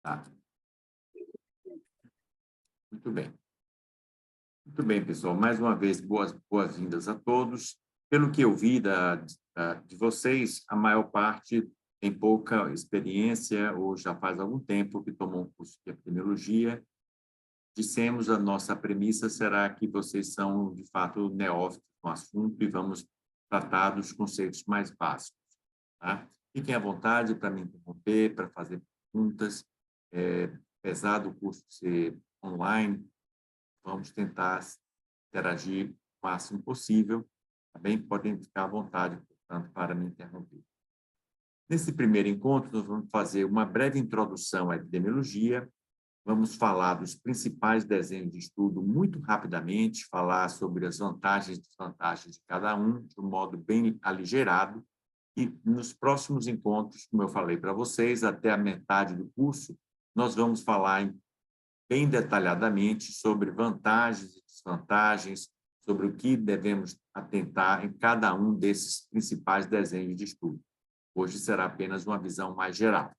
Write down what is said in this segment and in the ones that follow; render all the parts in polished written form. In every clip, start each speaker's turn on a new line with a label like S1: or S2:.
S1: Tá. Muito bem. Muito bem, pessoal. Mais uma vez, boas-vindas a todos. Pelo que eu vi de vocês, a maior parte tem pouca experiência ou já faz algum tempo que tomou um curso de epidemiologia. Dissemos, a nossa premissa será que vocês são, de fato, neófitos no assunto e vamos tratar dos conceitos mais básicos. Tá? Fiquem à vontade para me interromper, para fazer perguntas. Apesar do curso ser online, vamos tentar interagir o máximo possível. Também podem ficar à vontade, portanto, para me interromper. Nesse primeiro encontro, nós vamos fazer uma breve introdução à epidemiologia, vamos falar dos principais desenhos de estudo muito rapidamente, falar sobre as vantagens e desvantagens de cada um, de um modo bem aligerado, e nos próximos encontros, como eu falei para vocês, até a metade do curso, nós vamos falar bem detalhadamente sobre vantagens e desvantagens, sobre o que devemos atentar em cada um desses principais desenhos de estudo. Hoje será apenas uma visão mais geral.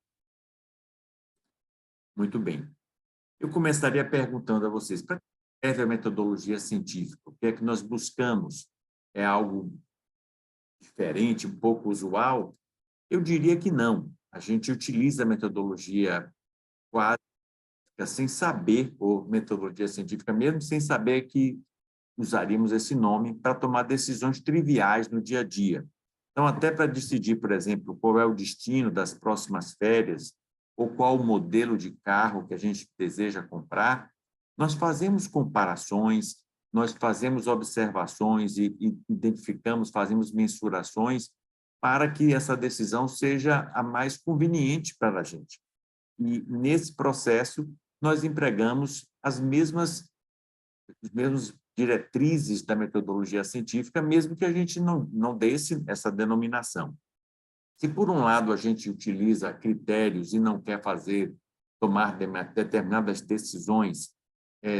S1: Muito bem. Eu começaria perguntando a vocês, para que serve a metodologia científica? O que é que nós buscamos? É algo diferente, um pouco usual? Eu diria que não. A gente utiliza a metodologia quase sem saber, ou metodologia científica mesmo, sem saber que usaríamos esse nome para tomar decisões triviais no dia a dia. Então, até para decidir, por exemplo, qual é o destino das próximas férias ou qual o modelo de carro que a gente deseja comprar, nós fazemos comparações, nós fazemos observações e identificamos, fazemos mensurações para que essa decisão seja a mais conveniente para a gente. E, nesse processo, nós empregamos os mesmos diretrizes da metodologia científica, mesmo que a gente não desse essa denominação. Se, por um lado, a gente utiliza critérios e não quer tomar determinadas decisões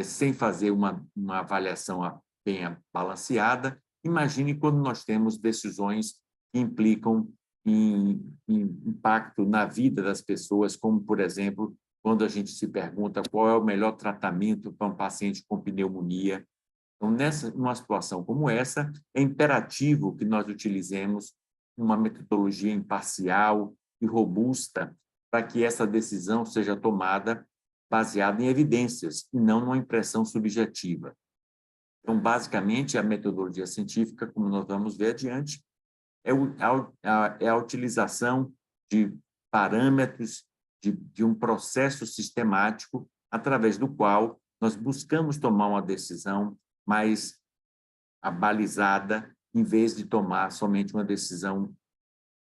S1: sem fazer uma avaliação bem balanceada, imagine quando nós temos decisões que implicam em impacto na vida das pessoas, como, por exemplo, quando a gente se pergunta qual é o melhor tratamento para um paciente com pneumonia. Então, numa situação como essa, é imperativo que nós utilizemos uma metodologia imparcial e robusta para que essa decisão seja tomada baseada em evidências e não numa impressão subjetiva. Então, basicamente, a metodologia científica, como nós vamos ver adiante, é a utilização de parâmetros de um processo sistemático através do qual nós buscamos tomar uma decisão mais abalizada, em vez de tomar somente uma decisão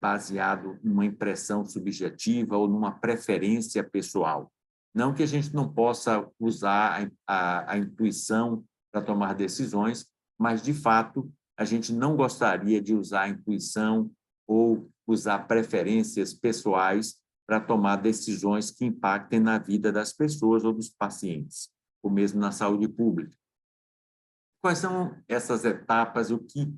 S1: baseada numa impressão subjetiva ou numa preferência pessoal. Não que a gente não possa usar a intuição para tomar decisões, mas, de fato, a gente não gostaria de usar a intuição ou usar preferências pessoais para tomar decisões que impactem na vida das pessoas ou dos pacientes, ou mesmo na saúde pública. Quais são essas etapas? O que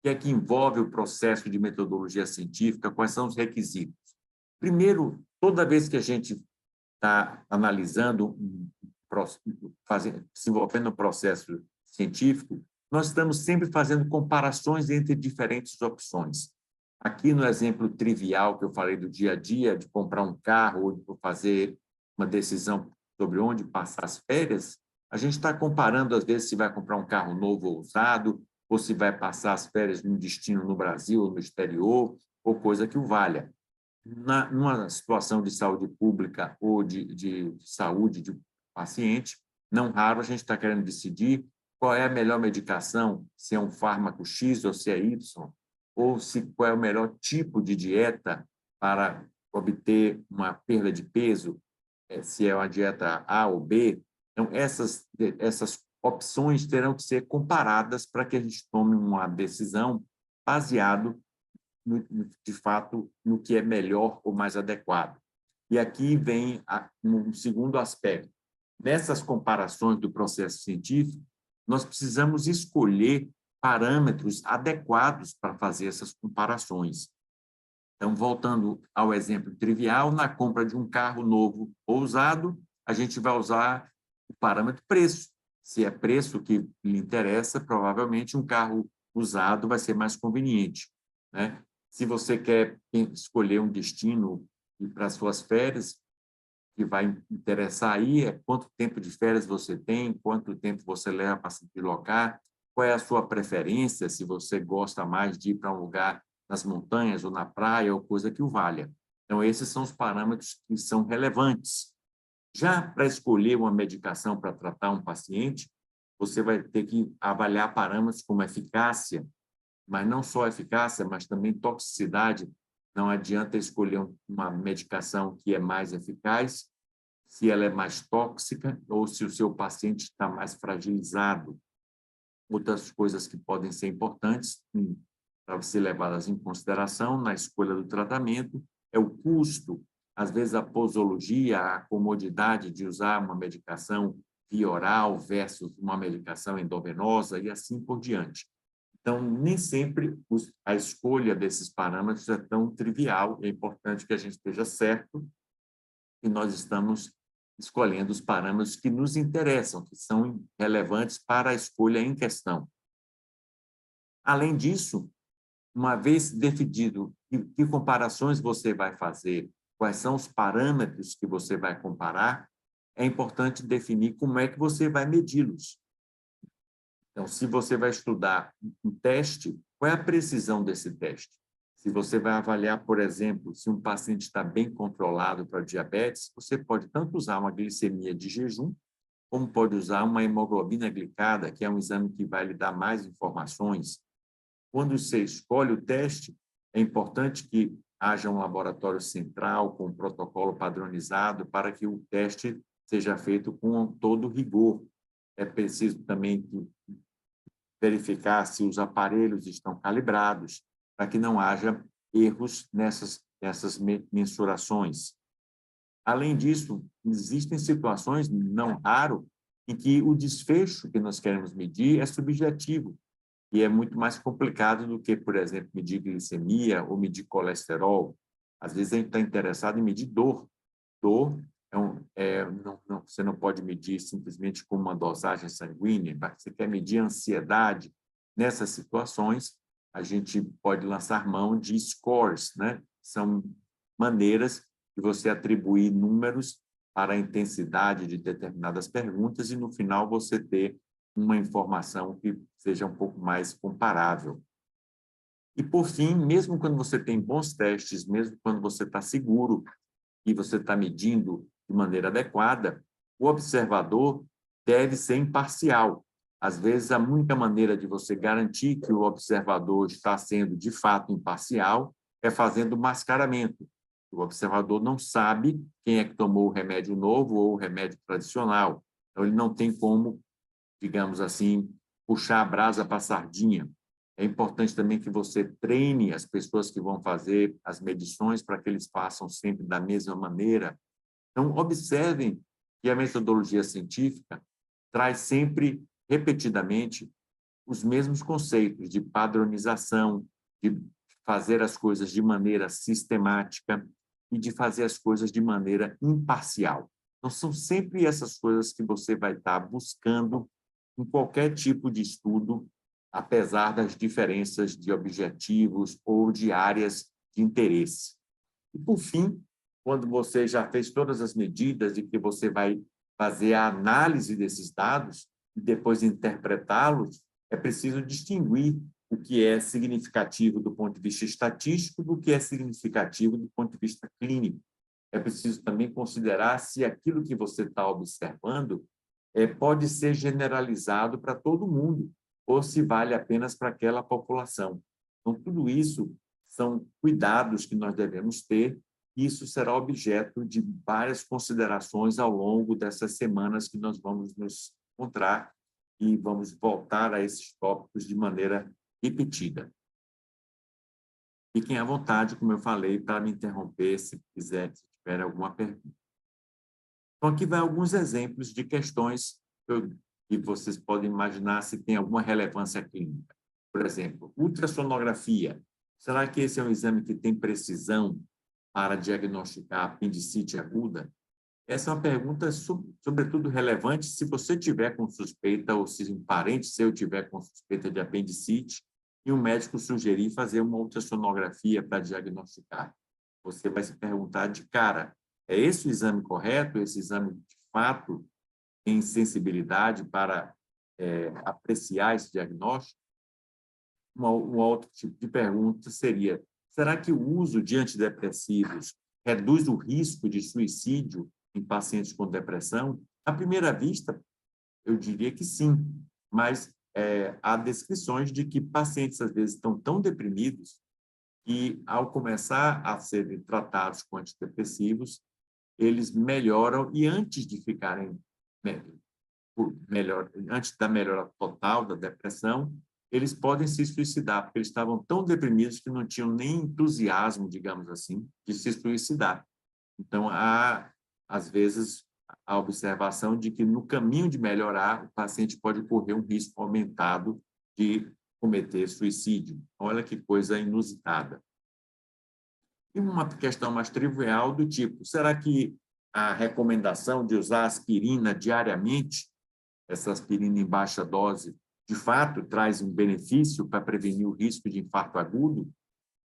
S1: é que envolve o processo de metodologia científica? Quais são os requisitos? Primeiro, toda vez que a gente está analisando, desenvolvendo um processo científico, nós estamos sempre fazendo comparações entre diferentes opções. Aqui, no exemplo trivial que eu falei do dia a dia, de comprar um carro ou de fazer uma decisão sobre onde passar as férias, a gente está comparando, às vezes, se vai comprar um carro novo ou usado, ou se vai passar as férias num destino no Brasil ou no exterior, ou coisa que o valha. Numa situação de saúde pública ou de saúde de paciente, não raro a gente está querendo decidir qual é a melhor medicação, se é um fármaco X ou se é Y, ou qual é o melhor tipo de dieta para obter uma perda de peso, se é uma dieta A ou B. Então, essas opções terão que ser comparadas para que a gente tome uma decisão baseado, de fato, no que é melhor ou mais adequado. E aqui vem um segundo aspecto. Nessas comparações do processo científico, nós precisamos escolher parâmetros adequados para fazer essas comparações. Então, voltando ao exemplo trivial, na compra de um carro novo ou usado, a gente vai usar o parâmetro preço. Se é preço que lhe interessa, provavelmente um carro usado vai ser mais conveniente, né? Se você quer escolher um destino para as suas férias, que vai interessar aí é quanto tempo de férias você tem, quanto tempo você leva para se deslocar, qual é a sua preferência, se você gosta mais de ir para um lugar nas montanhas ou na praia, ou coisa que o valha. Então, esses são os parâmetros que são relevantes. Já para escolher uma medicação para tratar um paciente, você vai ter que avaliar parâmetros como eficácia, mas não só eficácia, mas também toxicidade. Não adianta escolher uma medicação que é mais eficaz se ela é mais tóxica ou se o seu paciente está mais fragilizado. Outras coisas que podem ser importantes para ser levadas em consideração na escolha do tratamento é o custo, às vezes a posologia, a comodidade de usar uma medicação via oral versus uma medicação endovenosa e assim por diante. Então, nem sempre a escolha desses parâmetros é tão trivial, é importante que a gente esteja certo e nós estamos escolhendo os parâmetros que nos interessam, que são relevantes para a escolha em questão. Além disso, uma vez definido que comparações você vai fazer, quais são os parâmetros que você vai comparar, é importante definir como é que você vai medi-los. Então, se você vai estudar um teste, qual é a precisão desse teste? Se você vai avaliar, por exemplo, se um paciente está bem controlado para diabetes, você pode tanto usar uma glicemia de jejum, como pode usar uma hemoglobina glicada, que é um exame que vai lhe dar mais informações. Quando você escolhe o teste, é importante que haja um laboratório central com um protocolo padronizado para que o teste seja feito com todo rigor. É preciso também verificar se os aparelhos estão calibrados, para que não haja erros nessas mensurações. Além disso, existem situações, não raro, em que o desfecho que nós queremos medir é subjetivo, e é muito mais complicado do que, por exemplo, medir glicemia ou medir colesterol. Às vezes a gente está interessado em medir dor. Dor você não pode medir simplesmente com uma dosagem sanguínea, você quer medir ansiedade. Nessas situações, a gente pode lançar mão de scores, né? São maneiras de você atribuir números para a intensidade de determinadas perguntas e, no final, você ter uma informação que seja um pouco mais comparável. E, por fim, mesmo quando você tem bons testes, mesmo quando você está seguro e você está medindo de maneira adequada, o observador deve ser imparcial. Às vezes, a única maneira de você garantir que o observador está sendo, de fato, imparcial é fazendo mascaramento. O observador não sabe quem é que tomou o remédio novo ou o remédio tradicional. Então, ele não tem como, digamos assim, puxar a brasa para a sardinha. É importante também que você treine as pessoas que vão fazer as medições para que eles façam sempre da mesma maneira. Então, observem que a metodologia científica traz sempre, repetidamente, os mesmos conceitos de padronização, de fazer as coisas de maneira sistemática e de fazer as coisas de maneira imparcial. Então, são sempre essas coisas que você vai estar buscando em qualquer tipo de estudo, apesar das diferenças de objetivos ou de áreas de interesse. E, por fim, quando você já fez todas as medidas e que você vai fazer a análise desses dados e depois interpretá-los, é preciso distinguir o que é significativo do ponto de vista estatístico do que é significativo do ponto de vista clínico. É preciso também considerar se aquilo que você está observando pode ser generalizado para todo mundo ou se vale apenas para aquela população. Então, tudo isso são cuidados que nós devemos ter. Isso será objeto de várias considerações ao longo dessas semanas que nós vamos nos encontrar e vamos voltar a esses tópicos de maneira repetida. Fiquem à vontade, como eu falei, para me interromper se quiser, se tiver alguma pergunta. Então, aqui vai alguns exemplos de questões que vocês podem imaginar se tem alguma relevância clínica. Por exemplo, ultrassonografia. Será que esse é um exame que tem precisão para diagnosticar apendicite aguda? Essa é uma pergunta, sobretudo, relevante se você tiver com suspeita ou se um parente seu tiver com suspeita de apendicite e um médico sugerir fazer uma ultrassonografia para diagnosticar. Você vai se perguntar de cara, é esse o exame correto? Esse exame, de fato, tem sensibilidade para apreciar esse diagnóstico? Um outro tipo de pergunta seria, será que o uso de antidepressivos reduz o risco de suicídio em pacientes com depressão? À primeira vista, eu diria que sim, mas há descrições de que pacientes, às vezes, estão tão deprimidos que, ao começar a serem tratados com antidepressivos, eles melhoram e, antes de ficarem antes da melhora total da depressão, eles podem se suicidar, porque eles estavam tão deprimidos que não tinham nem entusiasmo, digamos assim, de se suicidar. Então, há, às vezes, a observação de que, no caminho de melhorar, o paciente pode correr um risco aumentado de cometer suicídio. Olha que coisa inusitada. E uma questão mais trivial do tipo, será que a recomendação de usar aspirina diariamente, essa aspirina em baixa dose, de fato, traz um benefício para prevenir o risco de infarto agudo?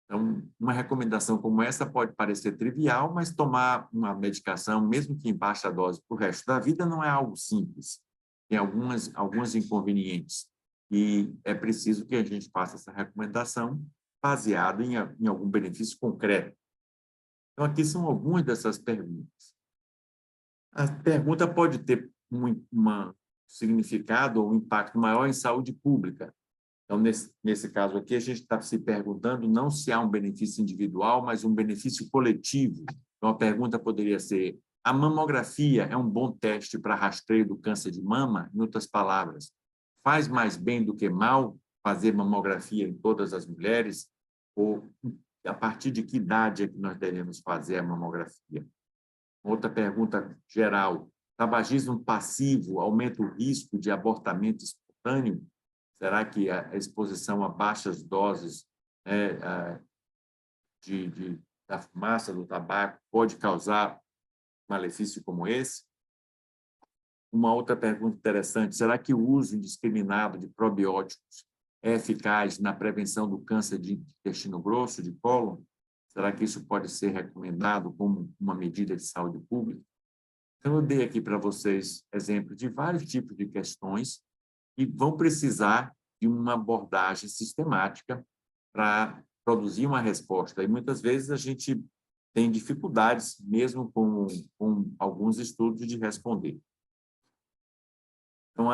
S1: Então, uma recomendação como essa pode parecer trivial, mas tomar uma medicação, mesmo que em baixa dose, para o resto da vida, não é algo simples. Tem alguns inconvenientes. E é preciso que a gente faça essa recomendação baseada em algum benefício concreto. Então, aqui são algumas dessas perguntas. A pergunta pode ter um significado ou um impacto maior em saúde pública. Então, nesse caso aqui, a gente está se perguntando não se há um benefício individual, mas um benefício coletivo. Então, a pergunta poderia ser, a mamografia é um bom teste para rastreio do câncer de mama? Em outras palavras, faz mais bem do que mal fazer mamografia em todas as mulheres? Ou a partir de que idade é que nós devemos fazer a mamografia? Outra pergunta geral, tabagismo passivo aumenta o risco de abortamento espontâneo? Será que a exposição a baixas doses da fumaça, do tabaco, pode causar malefício como esse? Uma outra pergunta interessante, será que o uso indiscriminado de probióticos é eficaz na prevenção do câncer de intestino grosso, de cólon? Será que isso pode ser recomendado como uma medida de saúde pública? Então, eu dei aqui para vocês exemplos de vários tipos de questões que vão precisar de uma abordagem sistemática para produzir uma resposta. E muitas vezes a gente tem dificuldades, mesmo com alguns estudos, de responder. Então,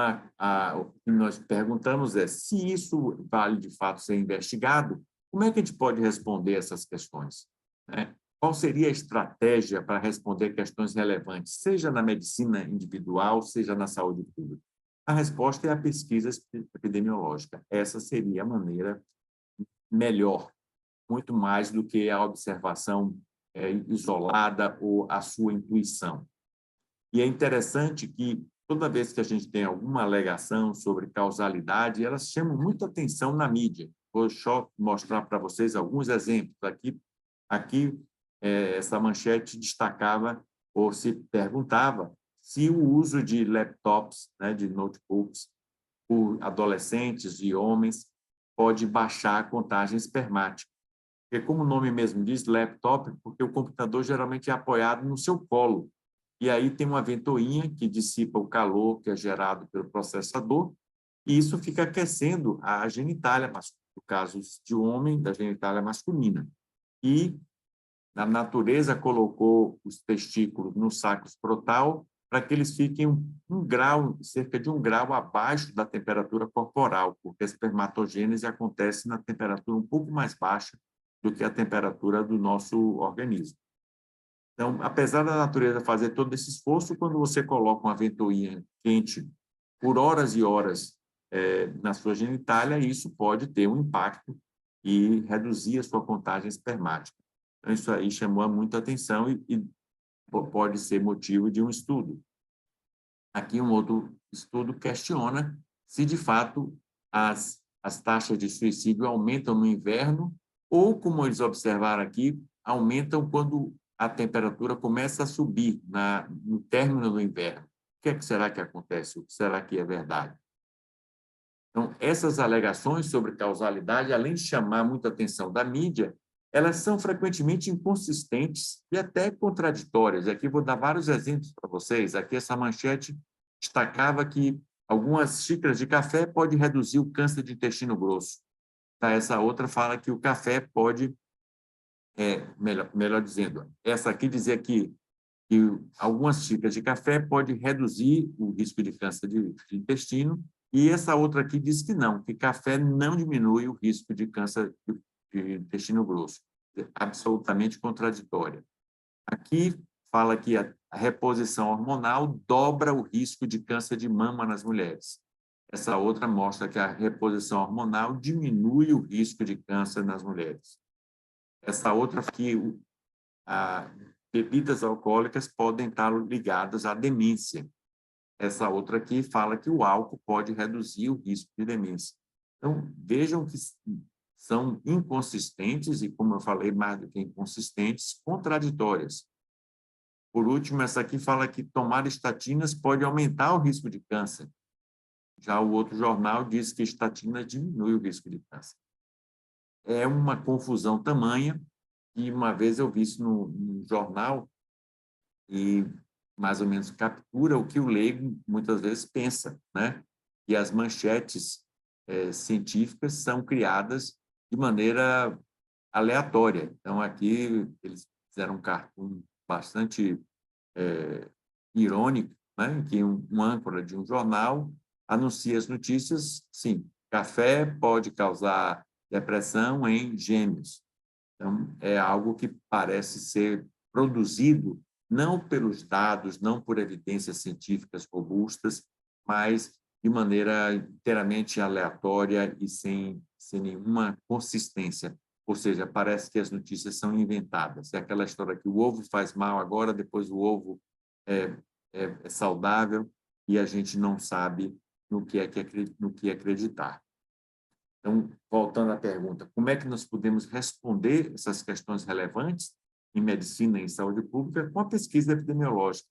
S1: o que nós perguntamos é, se isso vale de fato ser investigado, como é que a gente pode responder essas questões? Né? Qual seria a estratégia para responder questões relevantes, seja na medicina individual, seja na saúde pública? A resposta é a pesquisa epidemiológica. Essa seria a maneira melhor, muito mais do que a observação isolada ou a sua intuição. E é interessante que, toda vez que a gente tem alguma alegação sobre causalidade, elas chamam muita atenção na mídia. Vou só mostrar para vocês alguns exemplos. Aqui essa manchete destacava ou se perguntava se o uso de laptops, né, de notebooks, por adolescentes e homens, pode baixar a contagem espermática. Porque, como o nome mesmo diz, laptop, porque o computador geralmente é apoiado no seu colo. E aí tem uma ventoinha que dissipa o calor que é gerado pelo processador, e isso fica aquecendo a genitália, no caso de homem, da genitália masculina. E a natureza colocou os testículos no saco escrotal para que eles fiquem cerca de 1 grau abaixo da temperatura corporal, porque a espermatogênese acontece na temperatura um pouco mais baixa do que a temperatura do nosso organismo. Então, apesar da natureza fazer todo esse esforço, quando você coloca uma ventoinha quente por horas e horas na sua genitália, isso pode ter um impacto e reduzir a sua contagem espermática. Então, isso aí chamou muita atenção e pode ser motivo de um estudo. Aqui, um outro estudo questiona se, de fato, as taxas de suicídio aumentam no inverno ou, como eles observaram aqui, aumentam quando a temperatura começa a subir no término do inverno. O que é que será que acontece? O que será que é verdade? Então, essas alegações sobre causalidade, além de chamar muita atenção da mídia, elas são frequentemente inconsistentes e até contraditórias. Aqui vou dar vários exemplos para vocês. Aqui essa manchete destacava que algumas xícaras de café pode reduzir o câncer de intestino grosso. Tá? Essa outra fala que o café pode, melhor dizendo, essa aqui dizia que algumas xícaras de café pode reduzir o risco de câncer de intestino, e essa outra aqui diz que não, que café não diminui o risco de câncer de intestino grosso. É absolutamente contraditória. Aqui fala que a reposição hormonal dobra o risco de câncer de mama nas mulheres. Essa outra mostra que a reposição hormonal diminui o risco de câncer nas mulheres. Essa outra que bebidas alcoólicas podem estar ligadas à demência. Essa outra aqui fala que o álcool pode reduzir o risco de demência. Então, vejam que são inconsistentes e, como eu falei, mais do que inconsistentes, contraditórias. Por último, essa aqui fala que tomar estatinas pode aumentar o risco de câncer. Já o outro jornal diz que estatina diminui o risco de câncer. É uma confusão tamanha, e uma vez eu vi isso no jornal e mais ou menos captura o que o leigo muitas vezes pensa, né? E as manchetes científicas são criadas de maneira aleatória. Então, aqui eles fizeram um cartoon bastante irônico, né? Em que um âncora de um jornal anuncia as notícias, sim, café pode causar depressão em gêmeos. Então, é algo que parece ser produzido não pelos dados, não por evidências científicas robustas, mas de maneira inteiramente aleatória e sem nenhuma consistência. Ou seja, parece que as notícias são inventadas. É aquela história que o ovo faz mal agora, depois o ovo é saudável, e a gente não sabe no que acreditar. Então, voltando à pergunta, como é que nós podemos responder essas questões relevantes em medicina e em saúde pública com a pesquisa epidemiológica?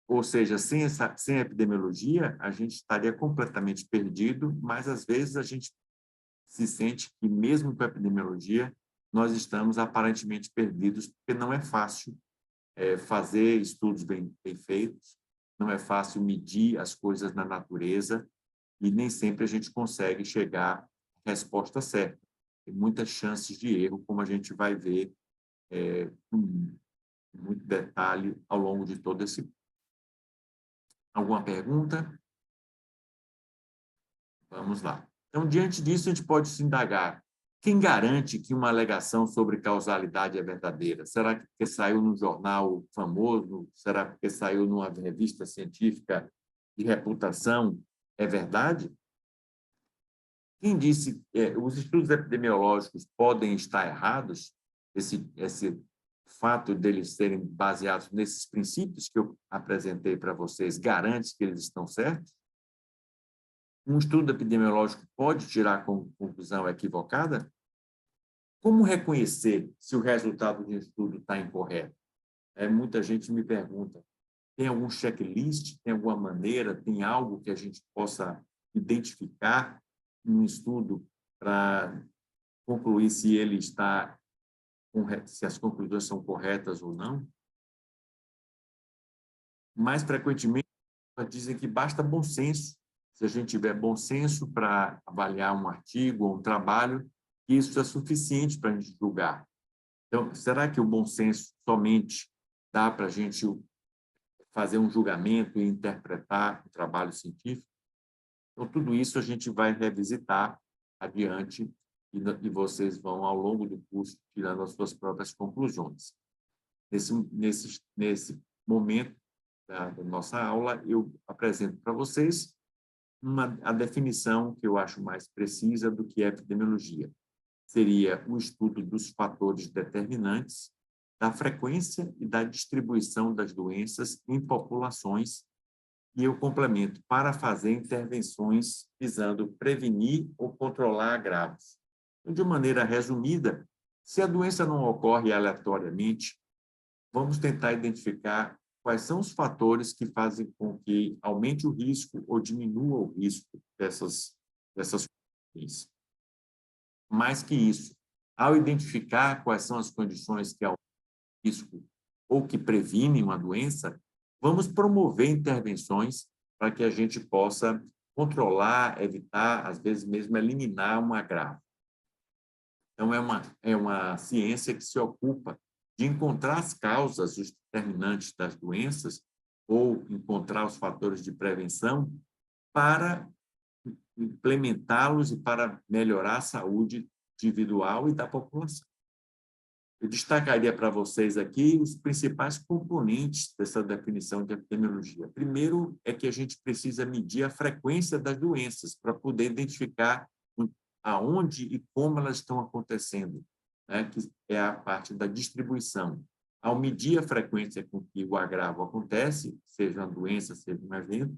S1: Ou seja, sem a epidemiologia, a gente estaria completamente perdido, mas às vezes a gente se sente que, mesmo com a epidemiologia, nós estamos aparentemente perdidos, porque não é fácil fazer estudos bem feitos, não é fácil medir as coisas na natureza, e nem sempre a gente consegue chegar à resposta certa. Tem muitas chances de erro, como a gente vai ver com muito detalhe ao longo de todo esse. Alguma pergunta? Vamos lá. Então, diante disso, a gente pode se indagar. Quem garante que uma alegação sobre causalidade é verdadeira? Será que porque saiu num jornal famoso? Será porque saiu numa revista científica de reputação? É verdade? Quem disse que os estudos epidemiológicos podem estar errados? Esse fato deles serem baseados nesses princípios que eu apresentei para vocês garante que eles estão certos? Um estudo epidemiológico pode tirar conclusão equivocada? Como reconhecer se o resultado de um estudo está incorreto? Muita gente me pergunta, tem algum checklist, tem alguma maneira, tem algo que a gente possa identificar num estudo para concluir se ele está correto, se as conclusões são corretas ou não? Mais frequentemente, dizem que basta bom senso. Se a gente tiver bom senso para avaliar um artigo ou um trabalho, isso é suficiente para a gente julgar. Então, será que o bom senso somente dá para a gente fazer um julgamento e interpretar o trabalho científico? Então, tudo isso a gente vai revisitar adiante e vocês vão, ao longo do curso, tirando as suas próprias conclusões. Nesse momento da nossa aula, eu apresento para vocês a definição que eu acho mais precisa do que é epidemiologia. Seria o estudo dos fatores determinantes da frequência e da distribuição das doenças em populações, e eu complemento, para fazer intervenções visando prevenir ou controlar agravos. Então, de maneira resumida, se a doença não ocorre aleatoriamente, vamos tentar identificar quais são os fatores que fazem com que aumente o risco ou diminua o risco dessas condições. Mais que isso, ao identificar quais são as condições que aumentam o risco ou que previnem uma doença, vamos promover intervenções para que a gente possa controlar, evitar, às vezes mesmo eliminar um agravo. Então, é uma ciência que se ocupa de encontrar as causas, os determinantes das doenças, ou encontrar os fatores de prevenção para implementá-los e para melhorar a saúde individual e da população. Eu destacaria para vocês aqui os principais componentes dessa definição de epidemiologia. Primeiro é que a gente precisa medir a frequência das doenças para poder identificar aonde e como elas estão acontecendo, né? Que é a parte da distribuição. Ao medir a frequência com que o agravo acontece, seja uma doença, seja um evento,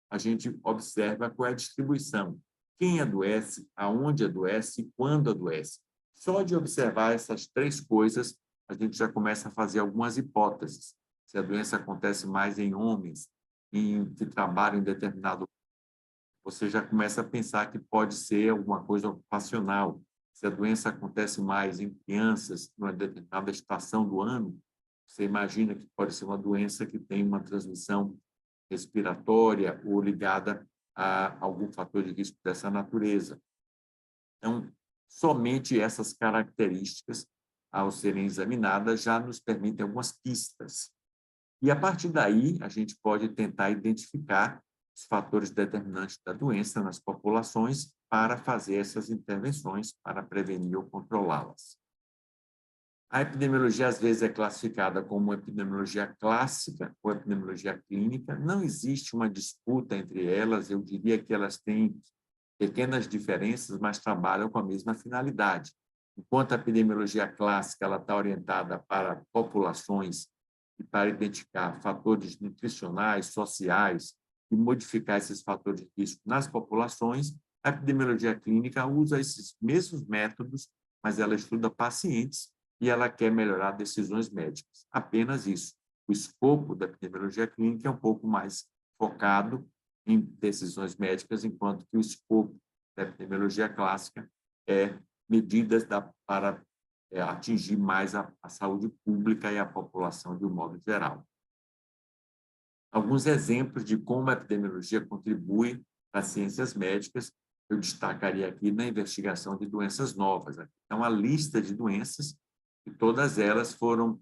S1: a gente observa qual é a distribuição. Quem adoece, aonde adoece e quando adoece. Só de observar essas três coisas, a gente já começa a fazer algumas hipóteses. Se a doença acontece mais em homens, que trabalham em determinado, você já começa a pensar que pode ser alguma coisa ocupacional. Se a doença acontece mais em crianças, numa determinada estação do ano, você imagina que pode ser uma doença que tem uma transmissão respiratória ou ligada a algum fator de risco dessa natureza. Então, somente essas características, ao serem examinadas, já nos permitem algumas pistas. E, a partir daí, a gente pode tentar identificar os fatores determinantes da doença nas populações para fazer essas intervenções para prevenir ou controlá-las. A epidemiologia, às vezes, é classificada como epidemiologia clássica ou epidemiologia clínica. Não existe uma disputa entre elas, eu diria que elas têm pequenas diferenças, mas trabalham com a mesma finalidade. Enquanto a epidemiologia clássica ela está orientada para populações e para identificar fatores nutricionais, sociais e modificar esses fatores de risco nas populações, a epidemiologia clínica usa esses mesmos métodos, mas ela estuda pacientes e ela quer melhorar decisões médicas. Apenas isso. O escopo da epidemiologia clínica é um pouco mais focado em decisões médicas, enquanto que o escopo da epidemiologia clássica é medidas para atingir mais a saúde pública e a população de um modo geral. Alguns exemplos de como a epidemiologia contribui para as ciências médicas, eu destacaria aqui na investigação de doenças novas. Então, a lista de doenças, e todas elas foram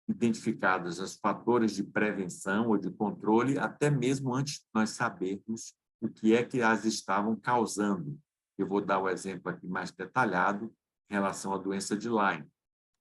S1: identificadas os fatores de prevenção ou de controle, até mesmo antes de nós sabermos o que é que as estavam causando. Eu vou dar o exemplo aqui mais detalhado em relação à doença de Lyme.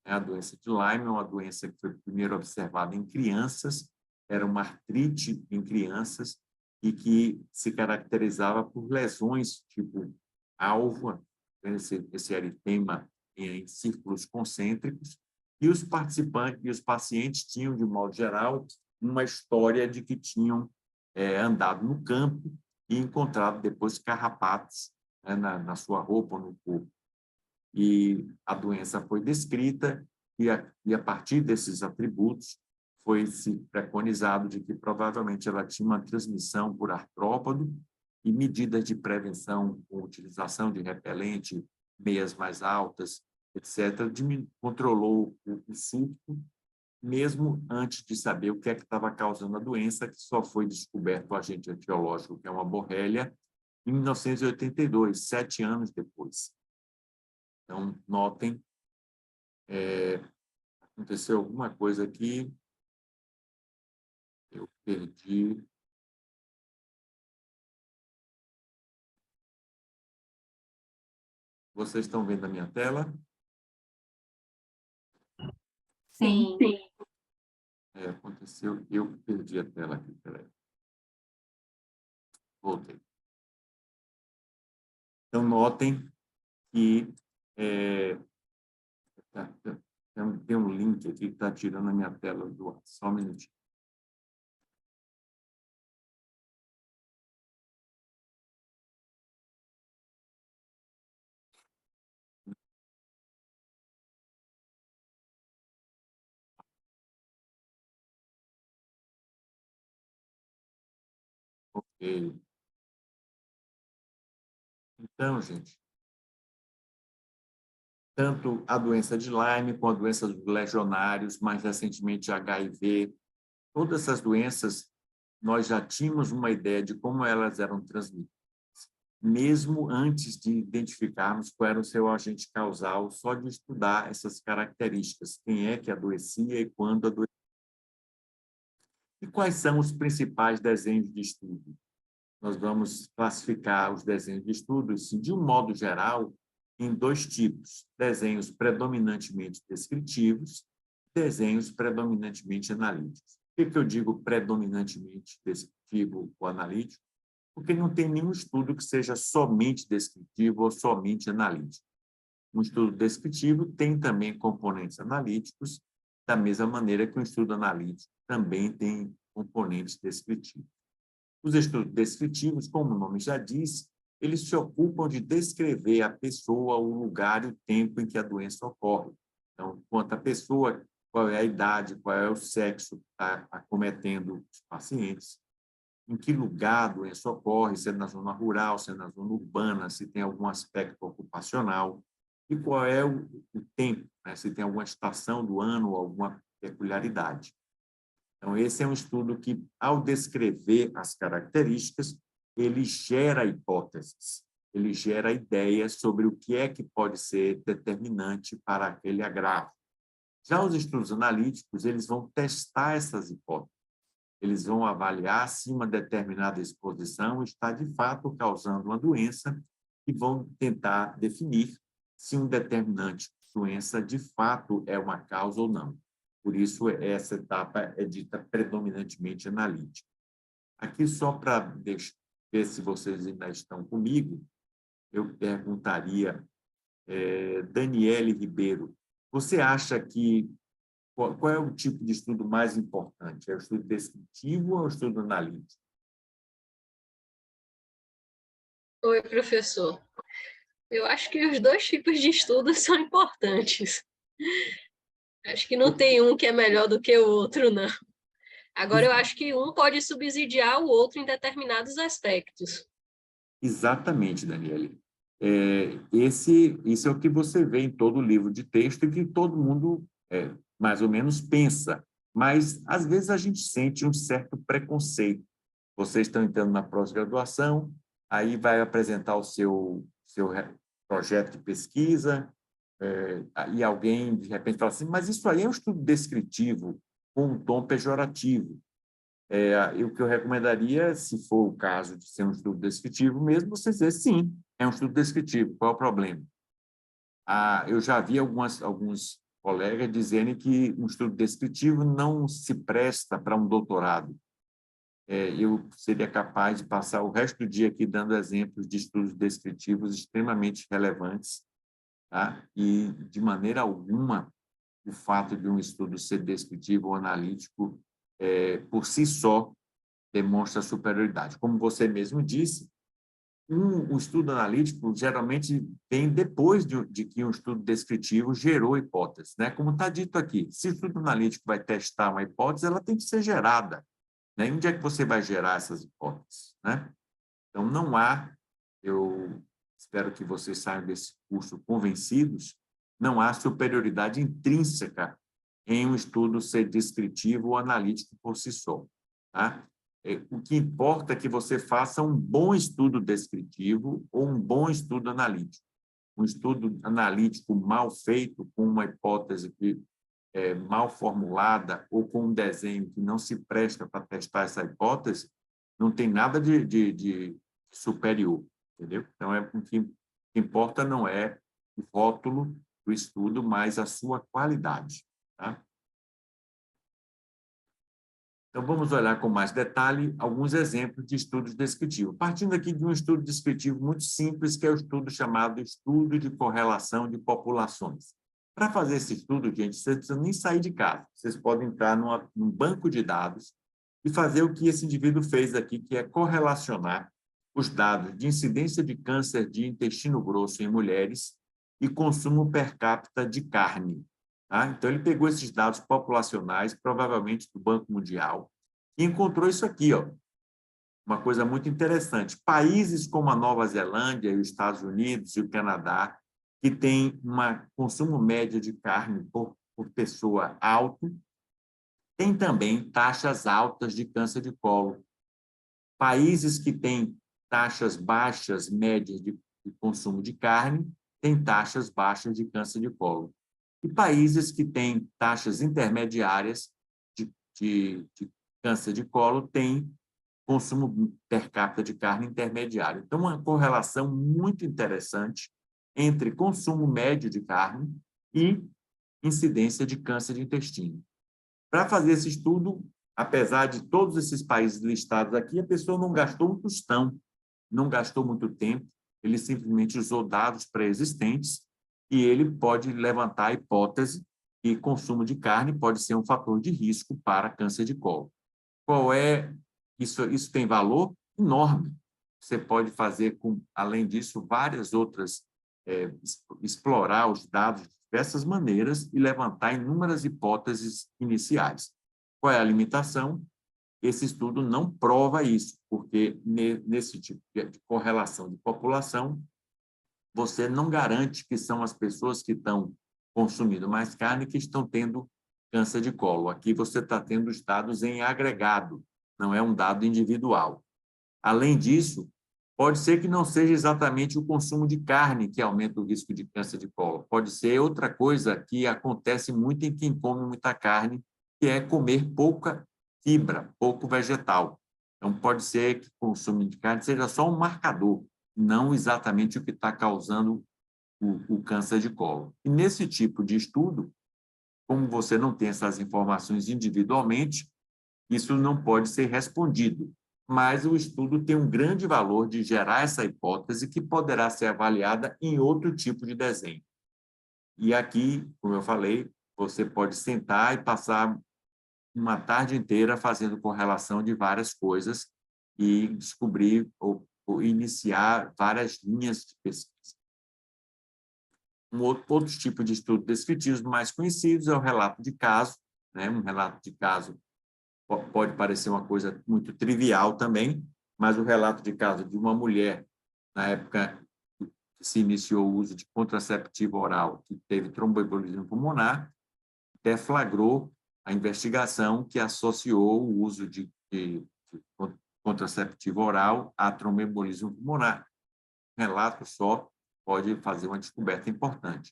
S1: A doença de Lyme é uma doença que foi primeiro observada em crianças, era uma artrite em crianças e que se caracterizava por lesões tipo alvo, esse eritema em círculos concêntricos, e os participantes e os pacientes tinham, de modo geral, uma história de que tinham andado no campo e encontrado depois carrapatos, né, na sua roupa ou no corpo. E a doença foi descrita e a partir desses atributos foi se preconizado de que provavelmente ela tinha uma transmissão por artrópado e medidas de prevenção com utilização de repelente, meias mais altas, etc., controlou o surto, mesmo antes de saber o que é que estava causando a doença, que só foi descoberto o agente etiológico, que é uma borrélia, em 1982, 7 anos depois. Então, notem, aconteceu alguma coisa aqui, eu perdi. Vocês estão vendo a minha tela?
S2: Sim.
S1: Aconteceu, eu perdi a tela aqui, peraí. Voltei. Então, notem que tem um link aqui que está tirando a minha tela do ar. Só um minutinho. E, então, gente, tanto a doença de Lyme, como a doença dos legionários, mais recentemente HIV, todas essas doenças, nós já tínhamos uma ideia de como elas eram transmitidas, mesmo antes de identificarmos qual era o seu agente causal, só de estudar essas características, quem é que adoecia e quando adoecia. E quais são os principais desenhos de estudo? Nós vamos classificar os desenhos de estudo, de um modo geral, em dois tipos: desenhos predominantemente descritivos, desenhos predominantemente analíticos. Por que eu digo predominantemente descritivo ou analítico? Porque não tem nenhum estudo que seja somente descritivo ou somente analítico. Um estudo descritivo tem também componentes analíticos, da mesma maneira que um estudo analítico também tem componentes descritivos. Os estudos descritivos, como o nome já diz, eles se ocupam de descrever a pessoa, o lugar e o tempo em que a doença ocorre. Então, quanto à pessoa, qual é a idade, qual é o sexo que está acometendo os pacientes, em que lugar a doença ocorre, se é na zona rural, se é na zona urbana, se tem algum aspecto ocupacional, e qual é o tempo, né? Se tem alguma estação do ano ou alguma peculiaridade. Então, esse é um estudo que, ao descrever as características, ele gera hipóteses, ele gera ideias sobre o que é que pode ser determinante para aquele agravo. Já os estudos analíticos, eles vão testar essas hipóteses, eles vão avaliar se uma determinada exposição está, de fato, causando uma doença e vão tentar definir se um determinante doença, de fato, é uma causa ou não. Por isso, essa etapa é dita predominantemente analítica. Aqui, só para ver se vocês ainda estão comigo, eu perguntaria, Daniele Ribeiro, você acha que qual é o tipo de estudo mais importante? É o estudo descritivo ou é o estudo analítico?
S2: Oi, professor. Eu acho que os dois tipos de estudo são importantes. Acho que não tem um que é melhor do que o outro, não. Agora, eu acho que um pode subsidiar o outro em determinados aspectos.
S1: Exatamente, Daniele. Isso é o que você vê em todo livro de texto e que todo mundo, mais ou menos, pensa. Mas, às vezes, a gente sente um certo preconceito. Vocês estão entrando na pós-graduação, aí vai apresentar o seu projeto de pesquisa, e alguém, de repente, fala assim, mas isso aí é um estudo descritivo, com um tom pejorativo. E o que eu recomendaria, se for o caso de ser um estudo descritivo mesmo, você dizer, sim, é um estudo descritivo, qual é o problema? Eu já vi alguns colegas dizerem que um estudo descritivo não se presta para um doutorado. Eu seria capaz de passar o resto do dia aqui dando exemplos de estudos descritivos extremamente relevantes, tá? E, de maneira alguma, o fato de um estudo ser descritivo ou analítico, por si só, demonstra superioridade. Como você mesmo disse, o estudo analítico geralmente vem depois de que um estudo descritivo gerou hipótese, né? Como está dito aqui, se o estudo analítico vai testar uma hipótese, ela tem que ser gerada, né? E onde é que você vai gerar essas hipóteses, né? Então, não há, eu espero que vocês saiam desse curso convencidos, não há superioridade intrínseca em um estudo ser descritivo ou analítico por si só, tá? O que importa é que você faça um bom estudo descritivo ou um bom estudo analítico. Um estudo analítico mal feito, com uma hipótese que mal formulada ou com um desenho que não se presta para testar essa hipótese, não tem nada de superior, entendeu? Então, o que importa não é o rótulo do estudo, mas a sua qualidade, tá? Então, vamos olhar com mais detalhe alguns exemplos de estudos descritivos. Partindo aqui de um estudo descritivo muito simples, que é o estudo chamado Estudo de Correlação de Populações. Para fazer esse estudo, gente, vocês não precisam nem sair de casa. Vocês podem entrar num banco de dados e fazer o que esse indivíduo fez aqui, que é correlacionar os dados de incidência de câncer de intestino grosso em mulheres e consumo per capita de carne. Tá? Então, ele pegou esses dados populacionais, provavelmente do Banco Mundial, e encontrou isso aqui, ó. uma coisa muito interessante. Países como a Nova Zelândia, os Estados Unidos e o Canadá, que têm um consumo médio de carne por pessoa alto, tem também taxas altas de câncer de colo. Países que têm taxas baixas, médias de consumo de carne, têm taxas baixas de câncer de colo. E países que têm taxas intermediárias de câncer de colo têm consumo per capita de carne intermediário. Então, uma correlação muito interessante entre consumo médio de carne e incidência de câncer de intestino. Para fazer esse estudo, apesar de todos esses países listados aqui, a pessoa não gastou um tostão, não gastou muito tempo, ele simplesmente usou dados pré-existentes e ele pode levantar a hipótese que consumo de carne pode ser um fator de risco para câncer de colo. Qual é isso? Isso tem valor enorme. Você pode fazer, além disso, várias outras, explorar os dados de diversas maneiras e levantar inúmeras hipóteses iniciais. Qual é a limitação? Esse estudo não prova isso, porque nesse tipo de correlação de população, você não garante que são as pessoas que estão consumindo mais carne que estão tendo câncer de colo. Aqui você está tendo os dados em agregado, não é um dado individual. Além disso, pode ser que não seja exatamente o consumo de carne que aumenta o risco de câncer de colo. Pode ser outra coisa que acontece muito em quem come muita carne, que é comer pouca fibra, pouco vegetal. Então, pode ser que o consumo de carne seja só um marcador, não exatamente o que está causando o câncer de colo. E nesse tipo de estudo, como você não tem essas informações individualmente, isso não pode ser respondido, mas o estudo tem um grande valor de gerar essa hipótese que poderá ser avaliada em outro tipo de desenho. E aqui, como eu falei, você pode sentar e passar uma tarde inteira fazendo correlação de várias coisas e descobrir ou iniciar várias linhas de pesquisa. Outro tipo de estudo descritivo mais conhecidos é o relato de caso, né? Um relato de caso pode parecer uma coisa muito trivial também, mas o relato de caso de uma mulher, na época que se iniciou o uso de contraceptivo oral, que teve tromboembolismo pulmonar, deflagrou a investigação que associou o uso de contraceptivo oral a tromboembolismo pulmonar. Um relato só pode fazer uma descoberta importante.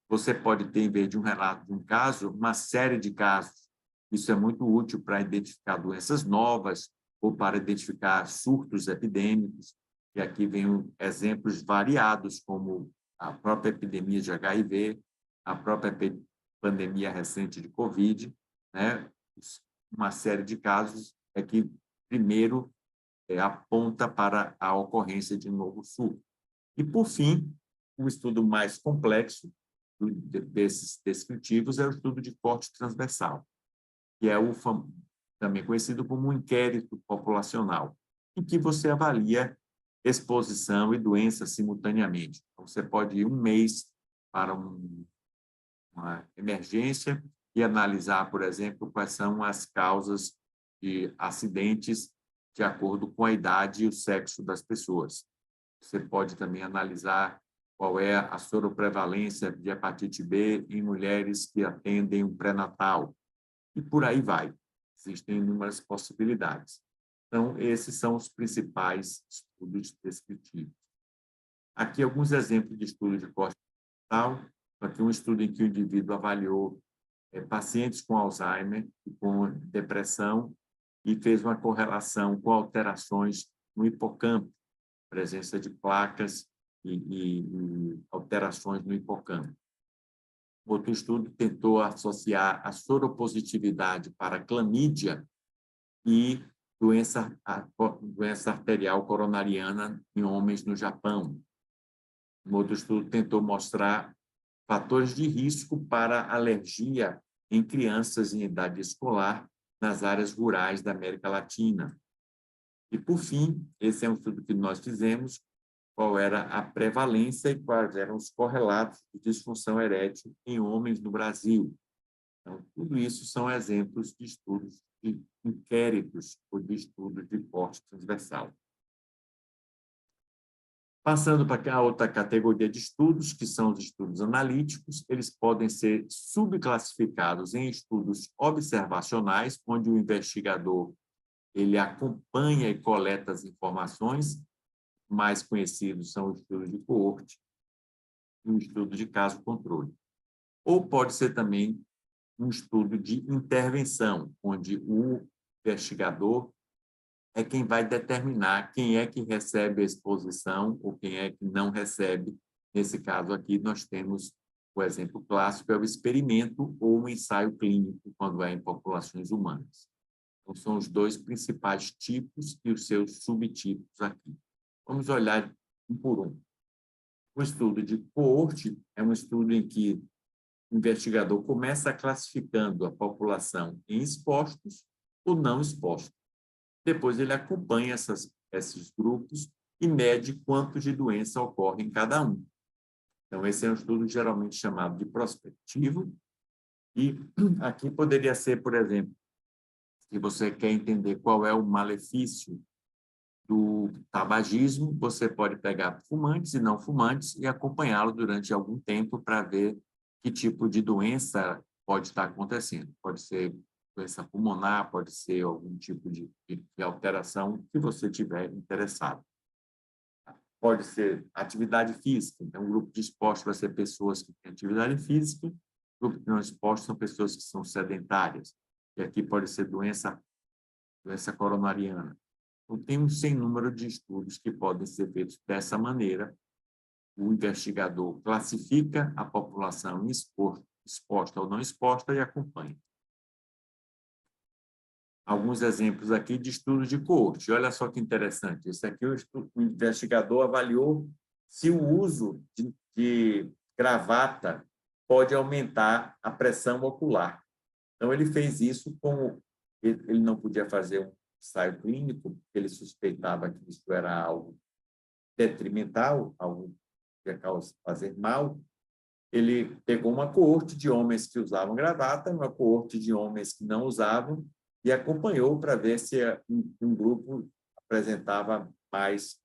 S1: Você pode ter, em vez de um relato de um caso, uma série de casos. Isso é muito útil para identificar doenças novas ou para identificar surtos epidêmicos. E aqui vem exemplos variados, como a própria epidemia de HIV, a própria pandemia recente de Covid, né? Uma série de casos é que, primeiro, aponta para a ocorrência de um novo surto. E, por fim, o estudo mais complexo desses descritivos é o estudo de corte transversal, que é também conhecido como um inquérito populacional, em que você avalia exposição e doença simultaneamente. Então, você pode ir um mês para uma emergência e analisar, por exemplo, quais são as causas de acidentes de acordo com a idade e o sexo das pessoas. Você pode também analisar qual é a soroprevalência de hepatite B em mulheres que atendem um pré-natal. E por aí vai. Existem inúmeras possibilidades. Então, esses são os principais estudos descritivos. Aqui alguns exemplos de estudo de corte transversal. Aqui um estudo em que o indivíduo avaliou pacientes com Alzheimer e com depressão e fez uma correlação com alterações no hipocampo, presença de placas e alterações no hipocampo. Outro estudo tentou associar a soropositividade para clamídia e doença arterial coronariana em homens no Japão. Um outro estudo tentou mostrar fatores de risco para alergia em crianças em idade escolar nas áreas rurais da América Latina. E, por fim, esse é um estudo que nós fizemos, qual era a prevalência e quais eram os correlatos de disfunção erétil em homens no Brasil. Então, tudo isso são exemplos de estudos inquéritos ou de estudos de corte transversal. Passando para a outra categoria de estudos, que são os estudos analíticos, eles podem ser subclassificados em estudos observacionais, onde o investigador ele acompanha e coleta as informações, mais conhecidos são os estudos de coorte e o estudo de caso-controle. Ou pode ser também um estudo de intervenção, onde o investigador é quem vai determinar quem é que recebe a exposição ou quem é que não recebe. Nesse caso aqui, nós temos o exemplo clássico, é o experimento ou um ensaio clínico, quando é em populações humanas. Então, são os dois principais tipos e os seus subtipos aqui. Vamos olhar um por um. O estudo de coorte é um estudo em que o investigador começa classificando a população em expostos ou não expostos. Depois, ele acompanha esses grupos e mede quanto de doença ocorre em cada um. Então, esse é um estudo geralmente chamado de prospectivo. E aqui poderia ser, por exemplo, se você quer entender qual é o malefício do tabagismo, você pode pegar fumantes e não fumantes e acompanhá-lo durante algum tempo para ver que tipo de doença pode estar acontecendo. Pode ser doença pulmonar, pode ser algum tipo de alteração que você tiver interessado. Pode ser atividade física. Então, o grupo de expostos vai ser pessoas que têm atividade física, o grupo de não expostos são pessoas que são sedentárias. E aqui pode ser doença coronariana. Então, tem um sem número de estudos que podem ser feitos dessa maneira. O investigador classifica a população exposta ou não exposta e acompanha. Alguns exemplos aqui de estudos de coorte. Olha só que interessante. Esse aqui o investigador avaliou se o uso de gravata pode aumentar a pressão ocular. Então, ele fez isso como ele não podia fazer um ensaio clínico, porque ele suspeitava que isso era algo detrimental, algo que ia fazer mal. Ele pegou uma coorte de homens que usavam gravata, uma coorte de homens que não usavam, e acompanhou para ver se um grupo apresentava mais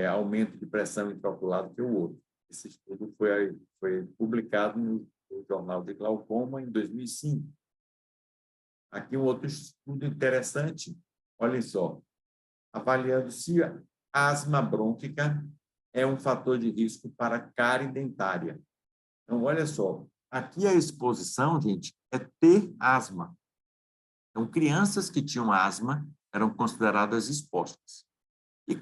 S1: aumento de pressão intraocular do que o outro. Esse estudo foi publicado no Jornal de Glaucoma em 2005. Aqui um outro estudo interessante, olhem só, avaliando se a asma brônquica é um fator de risco para cárie dentária. Então, olha só, aqui a exposição, gente, é ter asma. Então, crianças que tinham asma eram consideradas expostas. E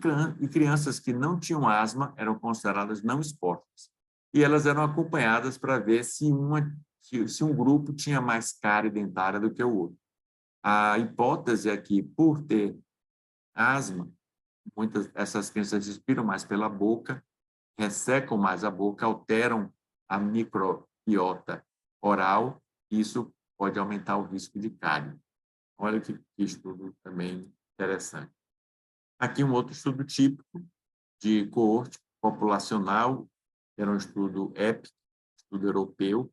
S1: crianças que não tinham asma eram consideradas não expostas. E elas eram acompanhadas para ver se um grupo tinha mais cárie dentária do que o outro. A hipótese é que, por ter asma, essas crianças respiram mais pela boca, ressecam mais a boca, alteram a microbiota oral, e isso pode aumentar o risco de cárie. Olha que estudo também interessante. Aqui um outro estudo típico de coorte populacional, era um estudo EPIC, estudo europeu,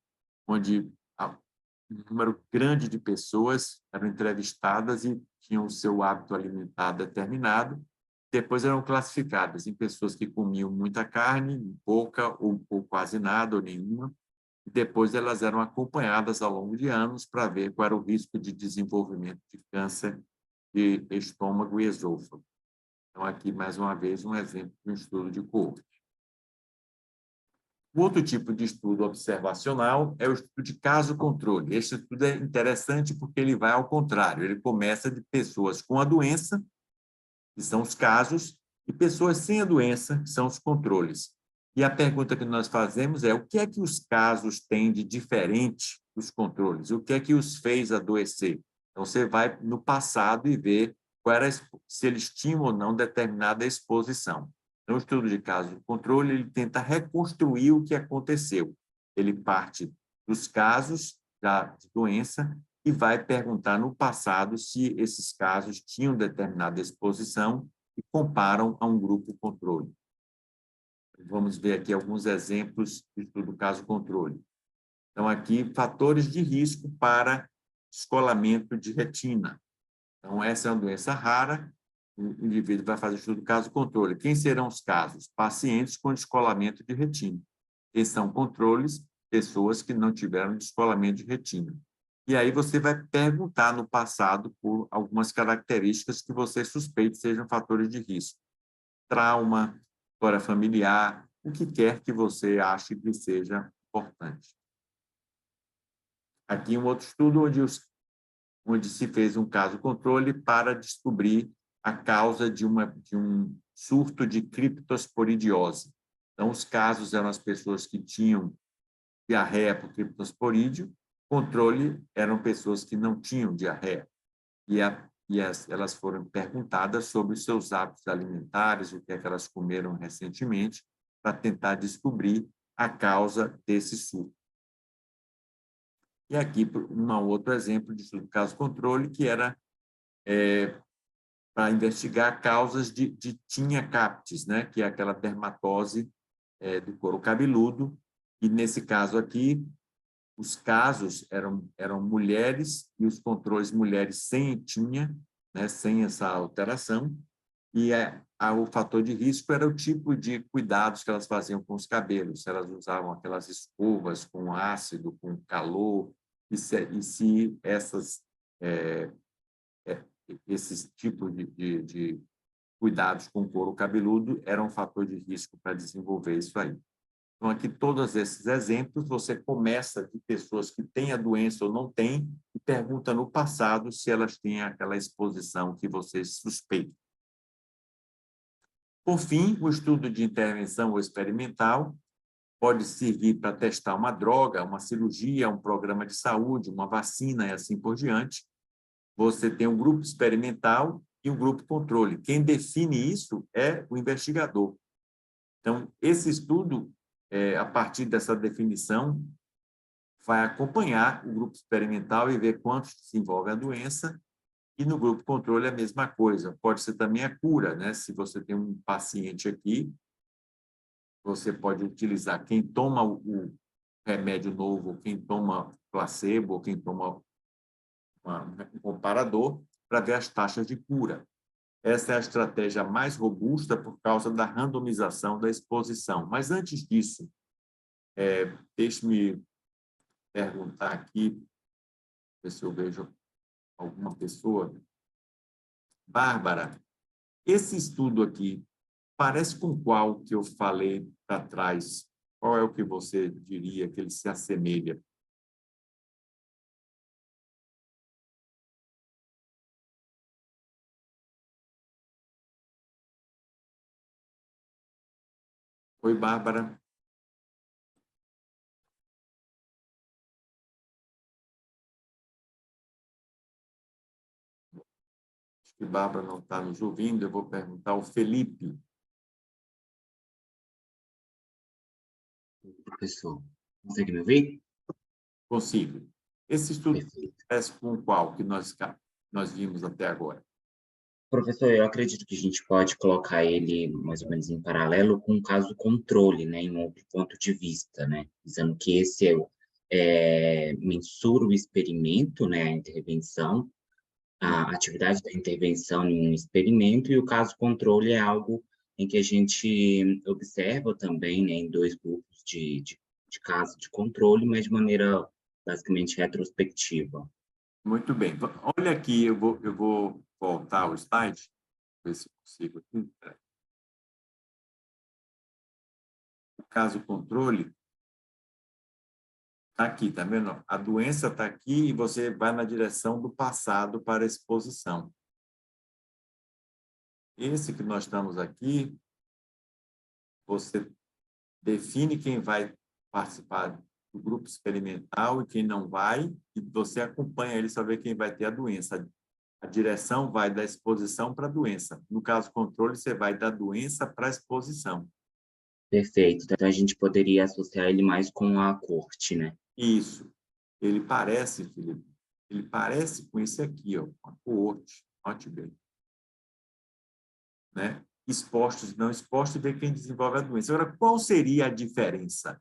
S1: onde um número grande de pessoas eram entrevistadas e tinham o seu hábito alimentar determinado. Depois eram classificadas em pessoas que comiam muita carne, pouca ou quase nada ou nenhuma. E depois elas eram acompanhadas ao longo de anos para ver qual era o risco de desenvolvimento de câncer de estômago e esôfago. Então, aqui, mais uma vez, um exemplo de um estudo de coorte. O outro tipo de estudo observacional é o estudo de caso-controle. Este estudo é interessante porque ele vai ao contrário. Ele começa de pessoas com a doença, que são os casos, e pessoas sem a doença, que são os controles. E a pergunta que nós fazemos é: o que é que os casos têm de diferente dos controles? O que é que os fez adoecer? Então, você vai no passado e vê se eles tinham ou não determinada exposição. Então, o estudo de caso-controle ele tenta reconstruir o que aconteceu. Ele parte dos casos de doença e vai perguntar no passado se esses casos tinham determinada exposição e comparam a um grupo controle. Vamos ver aqui alguns exemplos de estudo caso-controle. Então, aqui, fatores de risco para descolamento de retina. Então, essa é uma doença rara, o indivíduo vai fazer estudo caso-controle. Quem serão os casos? Pacientes com descolamento de retina. Esses são controles, pessoas que não tiveram descolamento de retina. E aí você vai perguntar no passado por algumas características que você suspeite sejam fatores de risco. Trauma, história familiar, o que quer que você ache que seja importante. Aqui um outro estudo onde se fez um caso-controle para descobrir a causa de um surto de criptosporidiose. Então, os casos eram as pessoas que tinham diarreia por criptosporídeo, controle eram pessoas que não tinham diarreia. Elas foram perguntadas sobre os seus hábitos alimentares, o que é que elas comeram recentemente, para tentar descobrir a causa desse surto. E aqui, um outro exemplo de estudo caso-controle, que era para investigar causas de tinea captis, né? Que é aquela dermatose do couro cabeludo. E, nesse caso aqui, os casos eram mulheres e os controles mulheres sem tinea, né? Sem essa alteração. E o fator de risco era o tipo de cuidados que elas faziam com os cabelos. Se elas usavam aquelas escovas com ácido, com calor, e se esses tipos de cuidados com o couro cabeludo eram um fator de risco para desenvolver isso aí. Então, aqui, todos esses exemplos, você começa de pessoas que têm a doença ou não têm e pergunta no passado se elas têm aquela exposição que você suspeita. Por fim, o estudo de intervenção ou experimental pode servir para testar uma droga, uma cirurgia, um programa de saúde, uma vacina e assim por diante. Você tem um grupo experimental e um grupo controle. Quem define isso é o investigador. Então, esse estudo, a partir dessa definição, vai acompanhar o grupo experimental e ver quantos desenvolvem a doença, e no grupo controle a mesma coisa. Pode ser também a cura, né? Se você tem um paciente aqui, você pode utilizar quem toma o remédio novo, quem toma placebo, quem toma um comparador, para ver as taxas de cura. Essa é a estratégia mais robusta por causa da randomização da exposição. Mas, antes disso, deixe-me perguntar aqui, ver se eu vejo alguma pessoa. Bárbara, esse estudo aqui parece com qual que eu falei para trás? Qual é o que você diria que ele se assemelha? Oi, Bárbara. Acho que Bárbara não está nos ouvindo, eu vou perguntar ao Felipe.
S3: Professor, consegue me ouvir?
S1: Consigo. Esse estudo
S3: Perfeito.
S1: parece com qual que nós vimos até agora?
S3: Professor, eu acredito que a gente pode colocar ele mais ou menos em paralelo com o caso controle, né, em um outro ponto de vista, né, dizendo que esse mensura o experimento, né, a intervenção, a atividade da intervenção em um experimento, e o caso controle é algo em que a gente observa também, né, em dois grupos de caso de controle, mas de maneira basicamente retrospectiva.
S1: Muito bem. Olha aqui, eu vou voltar ao slide, ver se consigo aqui. O caso controle está aqui, tá vendo? A doença está aqui e você vai na direção do passado para a exposição. Esse que nós estamos aqui, você define quem vai participar do grupo experimental e quem não vai, e você acompanha ele para ver quem vai ter a doença. A direção vai da exposição para a doença. No caso controle, você vai da doença para a exposição.
S3: Perfeito. Então, a gente poderia associar ele mais com a corte, né?
S1: Isso. Ele parece, Felipe, ele parece com esse aqui, ó, com a coorte. Note bem. Né? Expostos e não expostos, e ver quem desenvolve a doença. Agora, qual seria a diferença?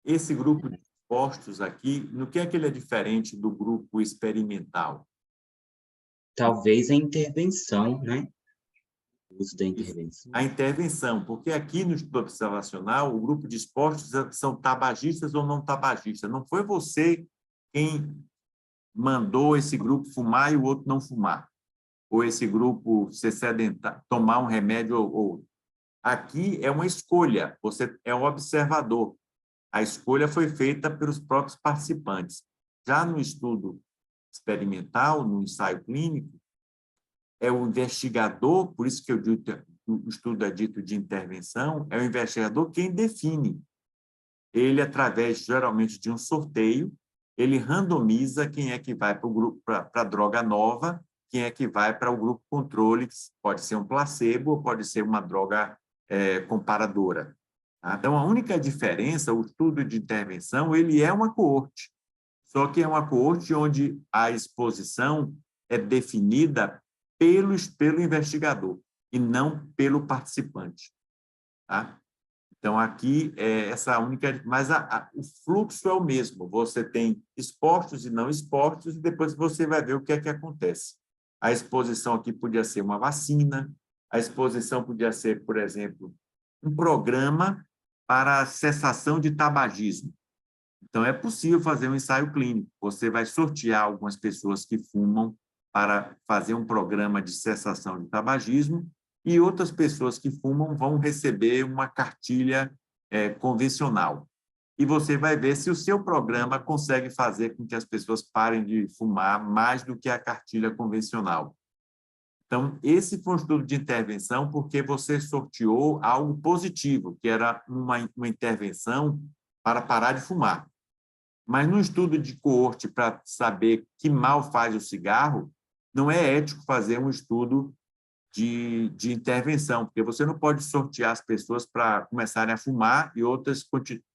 S1: Esse grupo postos aqui, no que é que ele é diferente do grupo experimental?
S3: Talvez a intervenção, né? O uso da intervenção.
S1: A intervenção, porque aqui no estudo observacional, o grupo de expostos são tabagistas ou não tabagistas. Não foi você quem mandou esse grupo fumar e o outro não fumar, ou esse grupo ser sedentário, tomar um remédio ou outro. Aqui é uma escolha, você é um observador. A escolha foi feita pelos próprios participantes. Já no estudo experimental, no ensaio clínico, é o investigador, por isso que eu digo, o estudo é dito de intervenção, é o investigador quem define. Ele, através, geralmente, de um sorteio, ele randomiza quem é que vai para o grupo, para a droga nova, quem é que vai para o grupo controle, que pode ser um placebo ou pode ser uma droga comparadora. Tá? Então, a única diferença, o estudo de intervenção, ele é uma coorte, só que é uma coorte onde a exposição é definida pelo investigador e não pelo participante. Tá? Então, aqui é essa única... Mas o fluxo é o mesmo. Você tem expostos e não expostos, e depois você vai ver o que é que acontece. A exposição aqui podia ser uma vacina, a exposição podia ser, por exemplo, um programa para a cessação de tabagismo. Então, é possível fazer um ensaio clínico. Você vai sortear algumas pessoas que fumam para fazer um programa de cessação de tabagismo e outras pessoas que fumam vão receber uma cartilha convencional. E você vai ver se o seu programa consegue fazer com que as pessoas parem de fumar mais do que a cartilha convencional. Então, esse foi um estudo de intervenção porque você sorteou algo positivo, que era uma intervenção para parar de fumar. Mas no estudo de coorte, para saber que mal faz o cigarro, não é ético fazer um estudo de intervenção, porque você não pode sortear as pessoas para começarem a fumar e outras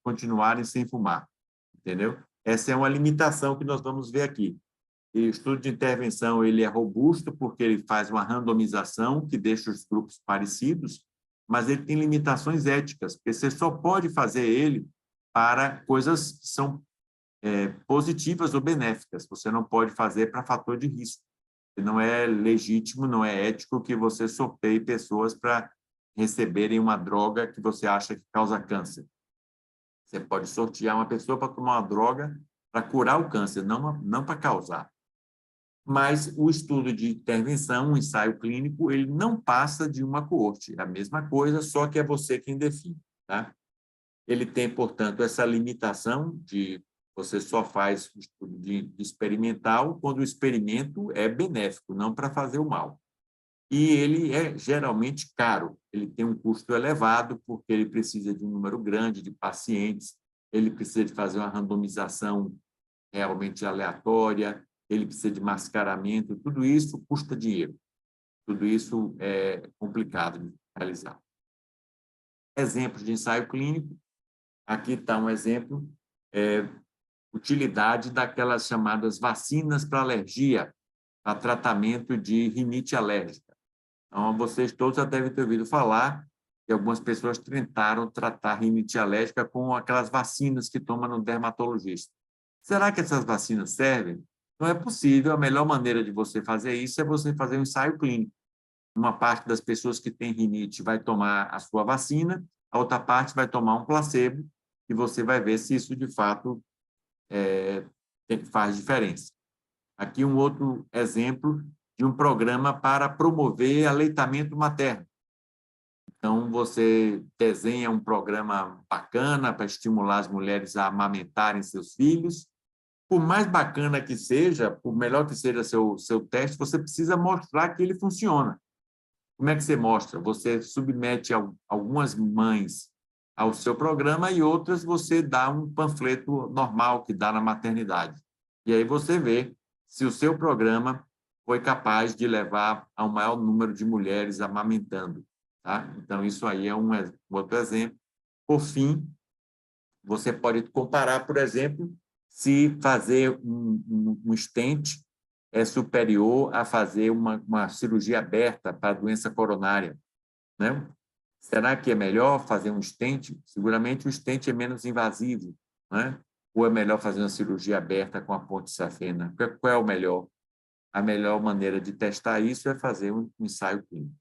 S1: continuarem sem fumar, entendeu? Essa é uma limitação que nós vamos ver aqui. E o estudo de intervenção ele é robusto porque ele faz uma randomização que deixa os grupos parecidos, mas ele tem limitações éticas, porque você só pode fazer ele para coisas que são positivas ou benéficas. Você não pode fazer para fator de risco. Não é legítimo, não é ético que você sorteie pessoas para receberem uma droga que você acha que causa câncer. Você pode sortear uma pessoa para tomar uma droga para curar o câncer, não para causar. Mas o estudo de intervenção, um ensaio clínico, ele não passa de uma coorte. É a mesma coisa, só que é você quem define. Tá? Ele tem, portanto, essa limitação de você só faz o estudo de experimental quando o experimento é benéfico, não para fazer o mal. E ele é geralmente caro, ele tem um custo elevado, porque ele precisa de um número grande de pacientes, ele precisa de fazer uma randomização realmente aleatória, ele precisa de mascaramento, tudo isso custa dinheiro. Tudo isso é complicado de realizar. Exemplos de ensaio clínico. Aqui está um exemplo, utilidade daquelas chamadas vacinas para alergia, para tratamento de rinite alérgica. Então, vocês todos já devem ter ouvido falar que algumas pessoas tentaram tratar rinite alérgica com aquelas vacinas que tomam no dermatologista. Será que essas vacinas servem? Não é possível. A melhor maneira de você fazer isso é você fazer um ensaio clínico. Uma parte das pessoas que têm rinite vai tomar a sua vacina, a outra parte vai tomar um placebo, e você vai ver se isso, de fato, faz diferença. Aqui um outro exemplo de um programa para promover aleitamento materno. Então, você desenha um programa bacana para estimular as mulheres a amamentarem seus filhos. Por mais bacana que seja, por melhor que seja seu teste, você precisa mostrar que ele funciona. Como é que você mostra? Você submete algumas mães ao seu programa e outras você dá um panfleto normal que dá na maternidade. E aí você vê se o seu programa foi capaz de levar a um maior número de mulheres amamentando. Tá? Então, isso aí é um outro exemplo. Por fim, você pode comparar, por exemplo, se fazer um stent é superior a fazer uma cirurgia aberta para a doença coronária, né? Será que é melhor fazer um stent? Seguramente o stent é menos invasivo, né? Ou é melhor fazer uma cirurgia aberta com a ponte safena? Qual é o melhor? A melhor maneira de testar isso é fazer um ensaio clínico.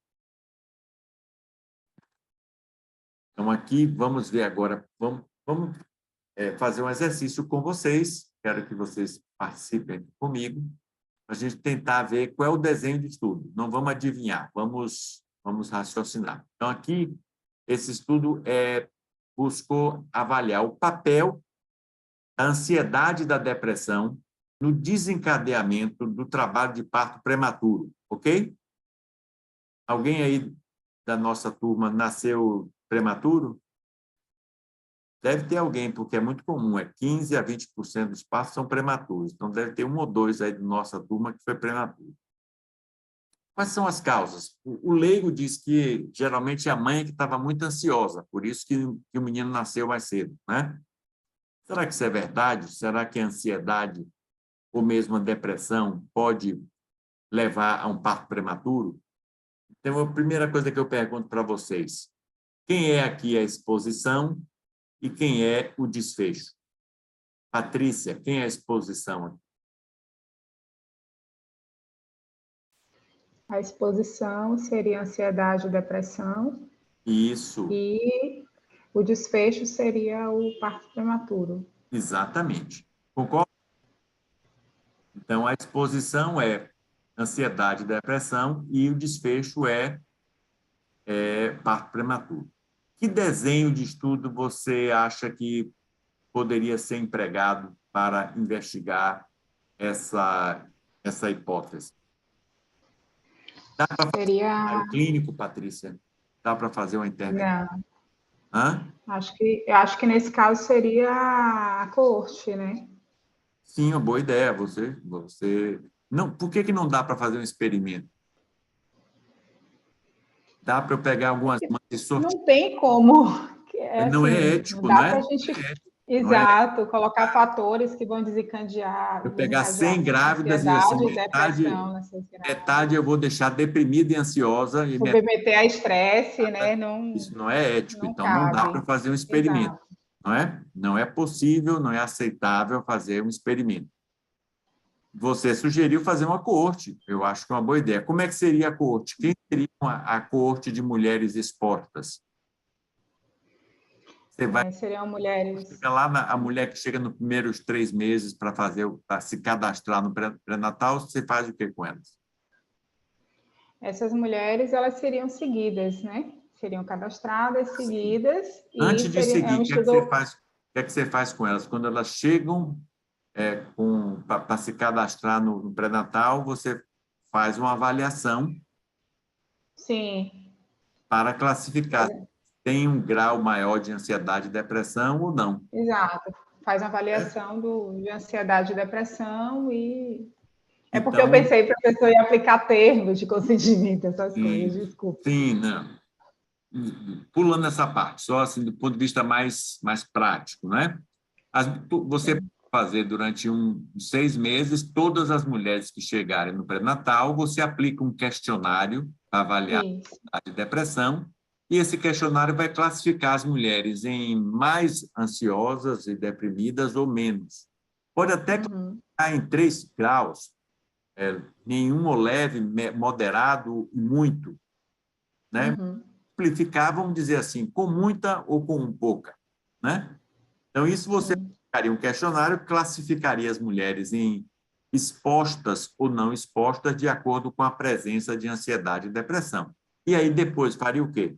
S1: Então, aqui, vamos ver agora, vamos fazer um exercício com vocês. Quero que vocês participem comigo, para a gente tentar ver qual é o desenho de estudo. Não vamos adivinhar, vamos raciocinar. Então, aqui, esse estudo buscou avaliar o papel da ansiedade e da depressão no desencadeamento do trabalho de parto prematuro, ok? Alguém aí da nossa turma nasceu prematuro? Deve ter alguém, porque é muito comum, 15% a 20% dos partos são prematuros. Então, deve ter um ou dois aí da nossa turma que foi prematuro. Quais são as causas? O leigo diz que, geralmente, a mãe é que estava muito ansiosa, por isso que o menino nasceu mais cedo, né? Será que isso é verdade? Será que a ansiedade ou mesmo a depressão pode levar a um parto prematuro? Então, a primeira coisa que eu pergunto para vocês, quem é aqui a exposição e quem é o desfecho? Patrícia, quem é a exposição?
S4: A exposição seria ansiedade e depressão,
S1: Isso,
S4: e o desfecho seria o parto prematuro.
S1: exatamente. Concorda? Então, a exposição é ansiedade e depressão e o desfecho é parto prematuro. Que desenho de estudo você acha que poderia ser empregado para investigar essa hipótese? Dá para fazer um
S4: Seria...
S1: ensaio clínico, Patrícia? Dá para fazer uma intervenção?
S4: Não,
S1: Hã?
S4: acho que nesse caso seria a coorte, né?
S1: Sim, uma boa ideia. Não, por que não dá para fazer um experimento? Dá para eu pegar algumas mães e sortear?
S4: Não tem como,
S1: Não é
S4: assim, não
S1: ético, não
S4: dá para
S1: é?
S4: a gente,
S1: Não é
S4: exato, colocar fatores que vão desencadear,
S1: eu pegar 100
S4: desencadear
S1: grávidas e dizer assim,
S4: ansiedade e depressão nessas
S1: metade eu vou deixar deprimida e ansiosa e metade...
S4: submeter a estresse, né? Não,
S1: Isso não é ético,
S4: não
S1: então não dá para
S4: cabe.
S1: fazer um experimento,
S4: Exato.
S1: não é? Não é possível, não é aceitável fazer um experimento. Você sugeriu fazer uma coorte, eu acho que é uma boa ideia. Como é que seria a coorte? Quem seria a coorte de mulheres expostas? Você vai
S4: Seriam mulheres.
S1: chegar lá, a mulher que chega nos primeiros 3 meses para se cadastrar no pré-natal, você faz o que com elas?
S4: Essas mulheres, elas seriam seguidas, né? Seriam cadastradas, seguidas, e
S1: Antes de
S4: é
S1: seguir,
S4: um
S1: o que é que você
S4: estudo...
S1: faz? O que é que você faz com elas? Quando elas chegam para se cadastrar no pré-natal, você faz uma avaliação
S4: Sim,
S1: para classificar se tem um grau maior de ansiedade e depressão ou não.
S4: exato. Faz uma
S1: Certo?
S4: avaliação de ansiedade e depressão, e é porque eu
S1: Então,
S4: pensei, professor, em aplicar termos de consentimento, essas coisas,
S1: sim,
S4: desculpa.
S1: sim, não. Pulando essa parte, só assim do ponto de vista mais prático, né? Você pode fazer durante 6 meses, todas as mulheres que chegarem no pré-natal, você aplica um questionário para avaliar
S4: Isso.
S1: a depressão, e esse questionário vai classificar as mulheres em mais ansiosas e deprimidas ou menos. Pode até classificar em 3 graus, nenhum ou leve, moderado e muito, né? Simplificar, vamos dizer assim, com muita ou com pouca, né? Então, isso você faria um questionário que classificaria as mulheres em expostas ou não expostas de acordo com a presença de ansiedade e depressão. E aí, depois, faria o quê?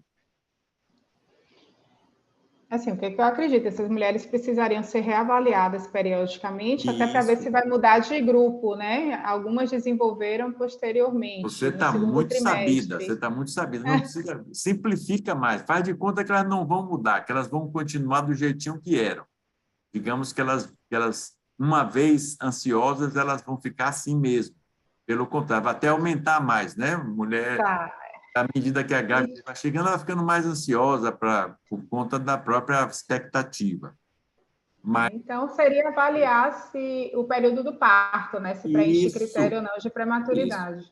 S4: Assim, o que eu acredito? Essas mulheres precisariam ser reavaliadas periodicamente, até para ver
S1: Isso.
S4: se vai mudar de grupo, né? Algumas desenvolveram
S1: Você
S4: posteriormente, no
S1: está
S4: segundo
S1: muito sabida, você
S4: trimestre.
S1: está muito sabida. Não precisa, simplifica mais. Faz de conta que elas não vão mudar, que elas vão continuar do jeitinho que eram. Digamos que elas, uma vez ansiosas, elas vão ficar assim mesmo. Pelo contrário, vai até aumentar mais, né? Mulher,
S4: Tá.
S1: à medida que a gravidez vai chegando, ela vai ficando mais ansiosa por conta da própria expectativa. Mas
S4: Então, seria avaliar se o período do parto, né? Se preenche
S1: isso,
S4: critério ou não de
S1: isso.
S4: prematuridade.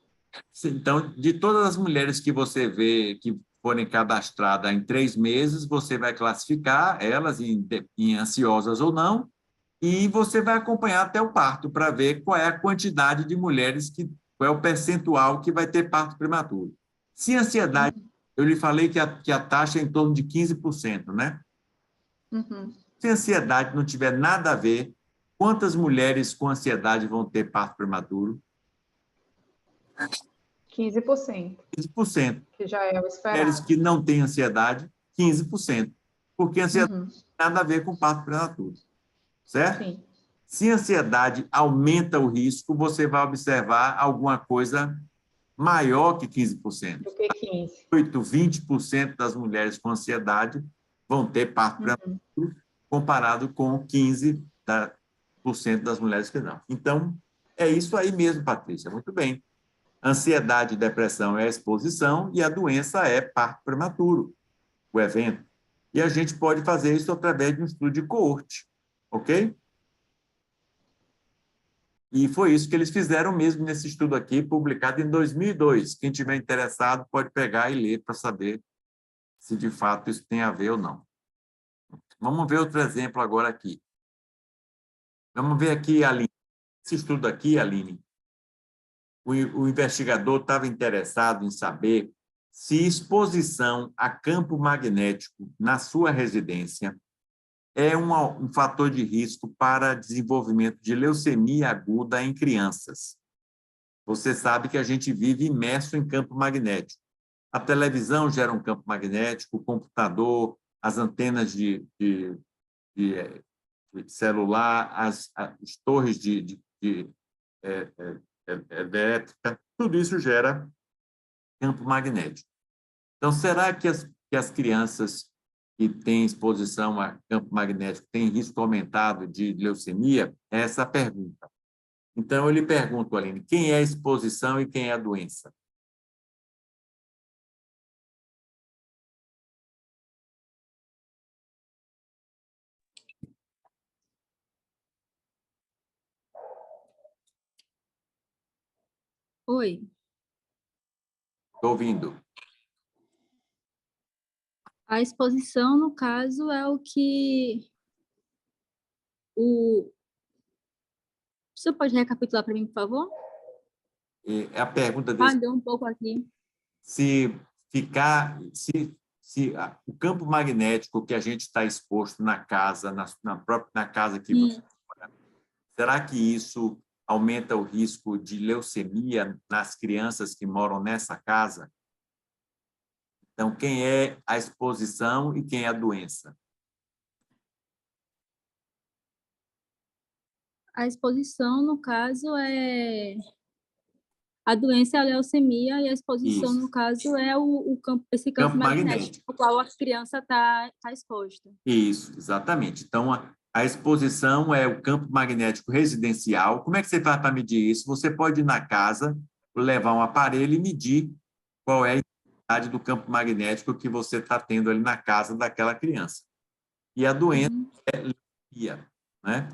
S1: Então, de todas as mulheres que você vê que forem cadastradas em 3 meses, você vai classificar elas em ansiosas ou não, e você vai acompanhar até o parto para ver qual é a quantidade de mulheres, qual é o percentual que vai ter parto prematuro. Se ansiedade, eu lhe falei que a taxa é em torno de 15%, né?
S4: Uhum.
S1: Se a ansiedade não tiver nada a ver, quantas mulheres com ansiedade vão ter parto prematuro?
S4: 15%,
S1: 15%.
S4: que já é o
S1: Mulheres
S4: esperado.
S1: que não têm ansiedade, 15%. Porque a ansiedade
S4: Uhum.
S1: não tem nada a ver com parto prematuro, certo?
S4: Sim.
S1: Se a ansiedade aumenta o risco, você vai observar alguma coisa maior que 15%.
S4: Do que 15%.
S1: 8, 20% das mulheres com ansiedade vão ter parto
S4: Uhum.
S1: prematuro, comparado com 15% das mulheres que não. Então, é isso aí mesmo, Patrícia. Muito bem. Ansiedade e depressão é a exposição e a doença é parto prematuro, o evento. E a gente pode fazer isso através de um estudo de coorte, ok? E foi isso que eles fizeram mesmo nesse estudo aqui, publicado em 2002. Quem tiver interessado pode pegar e ler para saber se de fato isso tem a ver ou não. Vamos ver outro exemplo agora aqui. Vamos ver aqui, Aline. Esse estudo aqui, Aline, o investigador estava interessado em saber se exposição a campo magnético na sua residência é um fator de risco para desenvolvimento de leucemia aguda em crianças. Você sabe que a gente vive imerso em campo magnético. A televisão gera um campo magnético, o computador, as antenas de celular, as torres elétrica, tudo isso gera campo magnético. Então, será que as crianças que têm exposição a campo magnético têm risco aumentado de leucemia? É essa a pergunta. Então, eu lhe pergunto, Aline, quem é a exposição e quem é a doença?
S5: Oi.
S1: Estou ouvindo.
S5: A exposição, no caso, é o que o... Você pode recapitular para mim, por favor?
S1: A pergunta desse,
S5: Falhou um pouco aqui.
S1: se o campo magnético que a gente está exposto na casa, na casa que você mora, será que isso aumenta o risco de leucemia nas crianças que moram nessa casa? Então, quem é a exposição e quem é a doença?
S5: A exposição, no caso, é... A doença é a leucemia e a exposição,
S1: Isso.
S5: no caso, é esse campo
S1: Campo
S5: magnético,
S1: magnético.
S5: ao qual a criança está exposta.
S1: Isso, exatamente. Então, a exposição é o campo magnético residencial. Como é que você faz para medir isso? Você pode ir na casa, levar um aparelho e medir qual é a intensidade do campo magnético que você está tendo ali na casa daquela criança. E a doença é leucemia, né?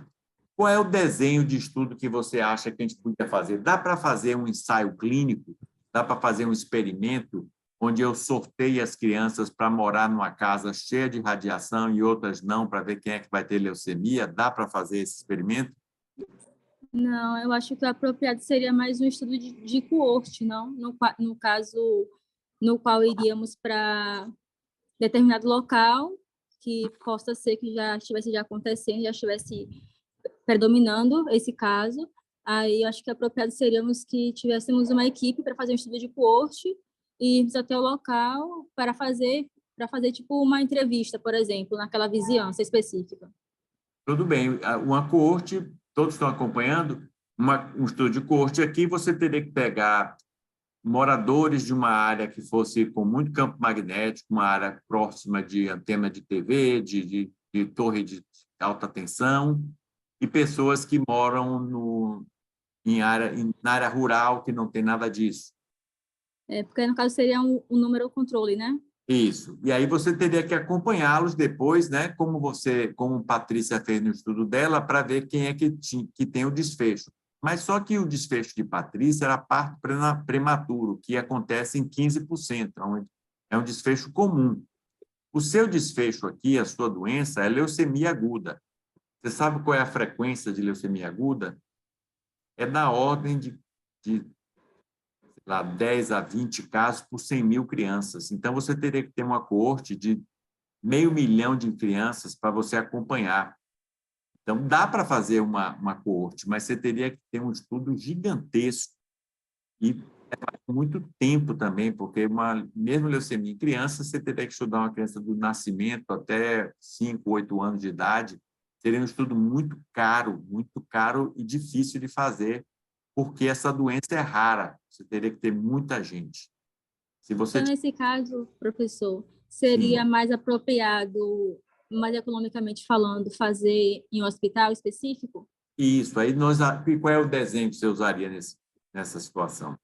S1: Qual é o desenho de estudo que você acha que a gente podia fazer? Dá para fazer um ensaio clínico? Dá para fazer um experimento onde eu sorteio as crianças para morar numa casa cheia de radiação e outras não, para ver quem é que vai ter leucemia? Dá para fazer esse experimento?
S5: Não, eu acho que o apropriado seria mais um estudo de coorte, não? No caso, no qual iríamos para determinado local, que possa ser que já estivesse acontecendo, já estivesse predominando esse caso. Aí, eu acho que apropriado seríamos que tivéssemos uma equipe para fazer um estudo de coorte e irmos até o local para fazer tipo uma entrevista, por exemplo, naquela vizinhança específica.
S1: Tudo bem. Uma coorte, todos estão acompanhando? Um estudo de coorte aqui, você teria que pegar moradores de uma área que fosse com muito campo magnético, uma área próxima de antena de TV, de torre de alta tensão, e pessoas que moram na área rural, que não tem nada disso.
S5: Porque, no caso, seria um número controle, né?
S1: Isso. E aí você teria que acompanhá-los depois, né? Como Patrícia fez no estudo dela, para ver quem é que tem o desfecho. Mas só que o desfecho de Patrícia era parto prematuro, que acontece em 15%. É um desfecho comum. O seu desfecho aqui, a sua doença, é leucemia aguda. Você sabe qual é a frequência de leucemia aguda? É da ordem de sei lá, 10 a 20 casos por 100 mil crianças. Então, você teria que ter uma coorte de 500 mil de crianças para você acompanhar. Então, dá para fazer uma coorte, mas você teria que ter um estudo gigantesco e muito tempo também, porque mesmo leucemia em criança, você teria que estudar uma criança do nascimento até 5, 8 anos de idade. Seria um estudo muito caro e difícil de fazer, porque essa doença é rara. Você teria que ter muita gente. Se você...
S5: Então, nesse caso, professor,
S1: Sim.
S5: seria mais apropriado, mais economicamente falando, fazer em um hospital específico?
S1: Isso. Aí qual é o desenho que você usaria nessa situação?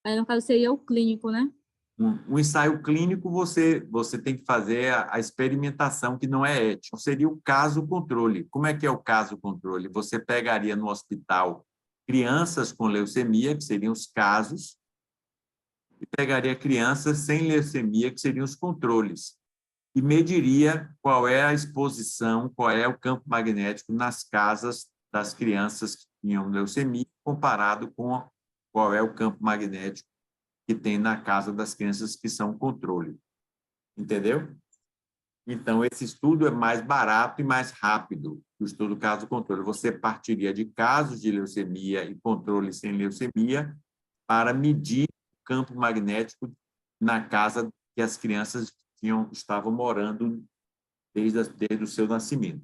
S5: Aí, no caso, seria o clínico, né?
S1: Um ensaio clínico, você tem que fazer a experimentação, que não é ética. Seria o caso controle. Como é que é o caso controle? Você pegaria no hospital crianças com leucemia, que seriam os casos, e pegaria crianças sem leucemia, que seriam os controles, e mediria qual é a exposição, qual é o campo magnético nas casas das crianças que tinham leucemia, comparado com qual é o campo magnético que tem na casa das crianças que são controle. Entendeu? Então, esse estudo é mais barato e mais rápido que o estudo caso-controle. Você partiria de casos de leucemia e controle sem leucemia para medir o campo magnético na casa que as crianças estavam morando desde o seu nascimento.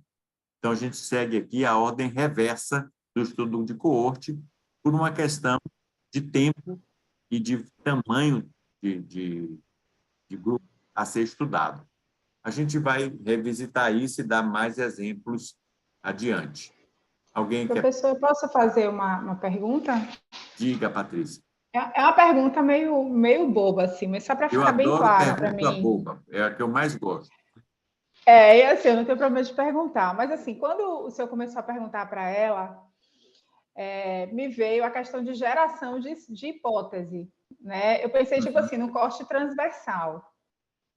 S1: Então, a gente segue aqui a ordem reversa do estudo de coorte por uma questão de tempo e de tamanho de grupo a ser estudado. A gente vai revisitar isso e dar mais exemplos adiante. Alguém quer...
S4: Professor, eu posso fazer uma pergunta?
S1: Diga, Patrícia.
S4: É uma pergunta meio boba, assim, mas só para
S1: Eu
S4: ficar bem
S1: adoro
S4: claro para
S1: pergunta
S4: mim.
S1: boba, é a que eu mais gosto.
S4: E assim, eu não tenho problema de perguntar, mas assim, quando o senhor começou a perguntar para ela, me veio a questão de geração de hipótese, né? Eu pensei, tipo assim, no corte transversal.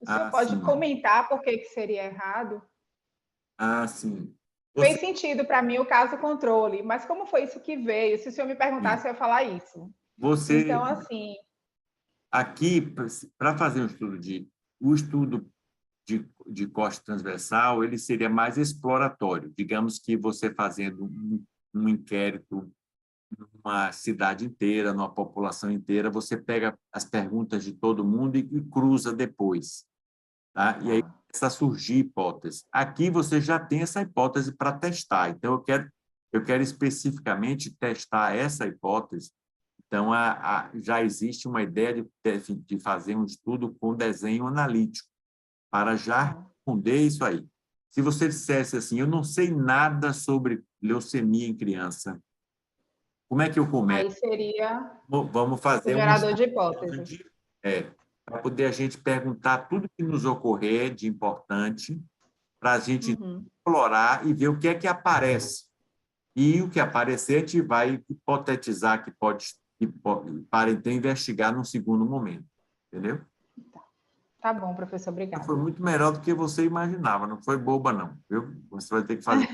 S4: O senhor pode
S1: Sim.
S4: comentar por que seria errado?
S1: Sim.
S4: Fez sentido para mim o caso controle, mas como foi isso que veio? Se o senhor me perguntasse, eu ia falar isso. Então, assim...
S1: Aqui, para fazer o estudo de corte transversal, ele seria mais exploratório. Digamos que você fazendo um inquérito numa cidade inteira, numa população inteira, você pega as perguntas de todo mundo e cruza depois. Tá? E aí começa a surgir hipótese. Aqui você já tem essa hipótese para testar. Então, eu quero especificamente testar essa hipótese. Então, já existe uma ideia de fazer um estudo com desenho analítico para já responder isso aí. Se você dissesse assim, eu não sei nada sobre leucemia em criança, como é que eu começo?
S4: Aí seria
S1: Vamos fazer
S4: o gerador de hipóteses.
S1: Para poder a gente perguntar tudo que nos ocorrer de importante, para a gente explorar e ver o que é que aparece. E o que aparecer, a gente vai hipotetizar para então investigar num segundo momento. Entendeu?
S4: Tá bom, professor, obrigada.
S1: Foi muito melhor do que você imaginava, não foi boba, não. Viu? Você vai ter que fazer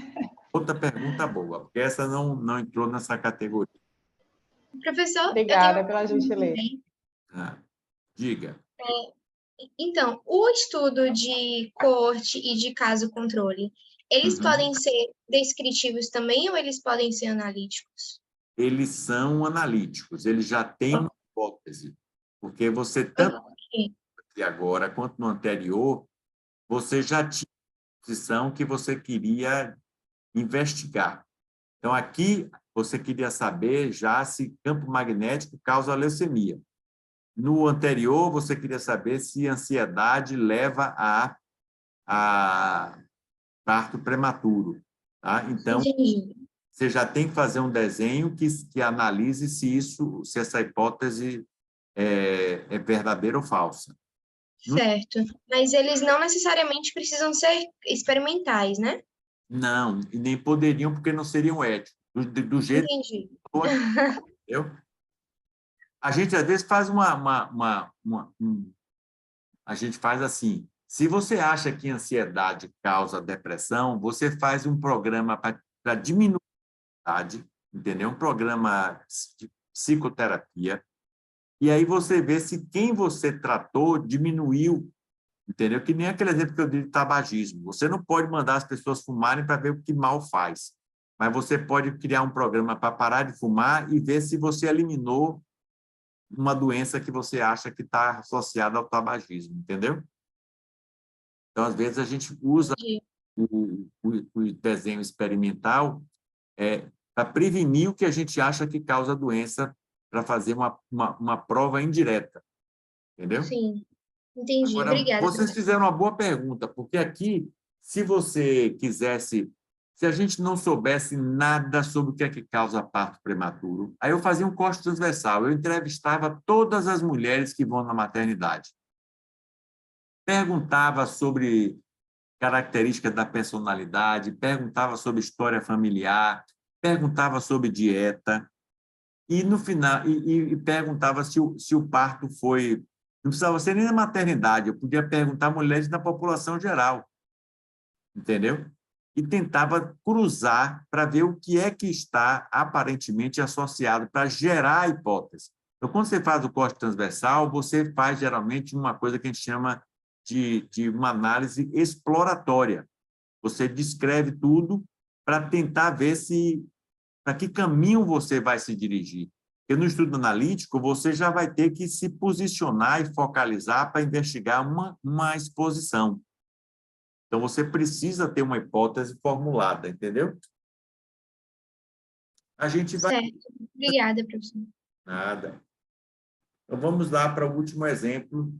S1: outra pergunta boa, porque essa não entrou nessa categoria.
S6: Professor,
S4: obrigada pela gentileza.
S1: Diga.
S6: Então, o estudo de coorte e de caso controle, eles podem ser descritivos também ou eles podem ser analíticos?
S1: Eles são analíticos, eles já têm uma hipótese, porque você tanto agora quanto no anterior, você já tinha a posição que você queria investigar. Então, aqui, você queria saber já se campo magnético causa leucemia. No anterior, você queria saber se ansiedade leva a parto prematuro. Tá? Então, você já tem que fazer um desenho que analise se essa hipótese é verdadeira ou falsa.
S6: Certo. Mas eles não necessariamente precisam ser experimentais, né?
S1: Não, e nem poderiam, porque não seriam éticos. Do jeito
S6: Entendi.
S1: que... Entendeu? A gente, às vezes, faz a gente faz assim, Se você acha que ansiedade causa depressão, você faz um programa para diminuir a ansiedade, entendeu? Um programa de psicoterapia, e aí você vê se quem você tratou diminuiu, entendeu? Que nem aquele exemplo que eu dei de tabagismo. Você não pode mandar as pessoas fumarem para ver o que mal faz, mas você pode criar um programa para parar de fumar e ver se você eliminou uma doença que você acha que está associada ao tabagismo, entendeu? Então, às vezes, a gente usa
S6: Entendi.
S1: o desenho experimental para prevenir o que a gente acha que causa a doença, para fazer uma prova indireta, entendeu?
S6: Sim, entendi.
S1: Agora,
S6: Obrigada,
S1: vocês
S6: professor.
S1: fizeram uma boa pergunta, porque aqui, se você quisesse, se a gente não soubesse nada sobre o que causa parto prematuro, aí eu fazia um corte transversal, eu entrevistava todas as mulheres que vão na maternidade, perguntava sobre características da personalidade, perguntava sobre história familiar, perguntava sobre dieta, e no final e perguntava se o parto foi, não precisava ser nem na maternidade, eu podia perguntar a mulheres da população geral, entendeu? E tentava cruzar para ver o que é que está aparentemente associado, para gerar a hipótese. Então, quando você faz o corte transversal, você faz geralmente uma coisa que a gente chama de uma análise exploratória. Você descreve tudo para tentar ver para que caminho você vai se dirigir. Porque no estudo analítico, você já vai ter que se posicionar e focalizar para investigar uma exposição. Então, você precisa ter uma hipótese formulada, entendeu? A gente vai...
S6: Certo. Obrigada, professor.
S1: Nada. Então, vamos lá para o último exemplo.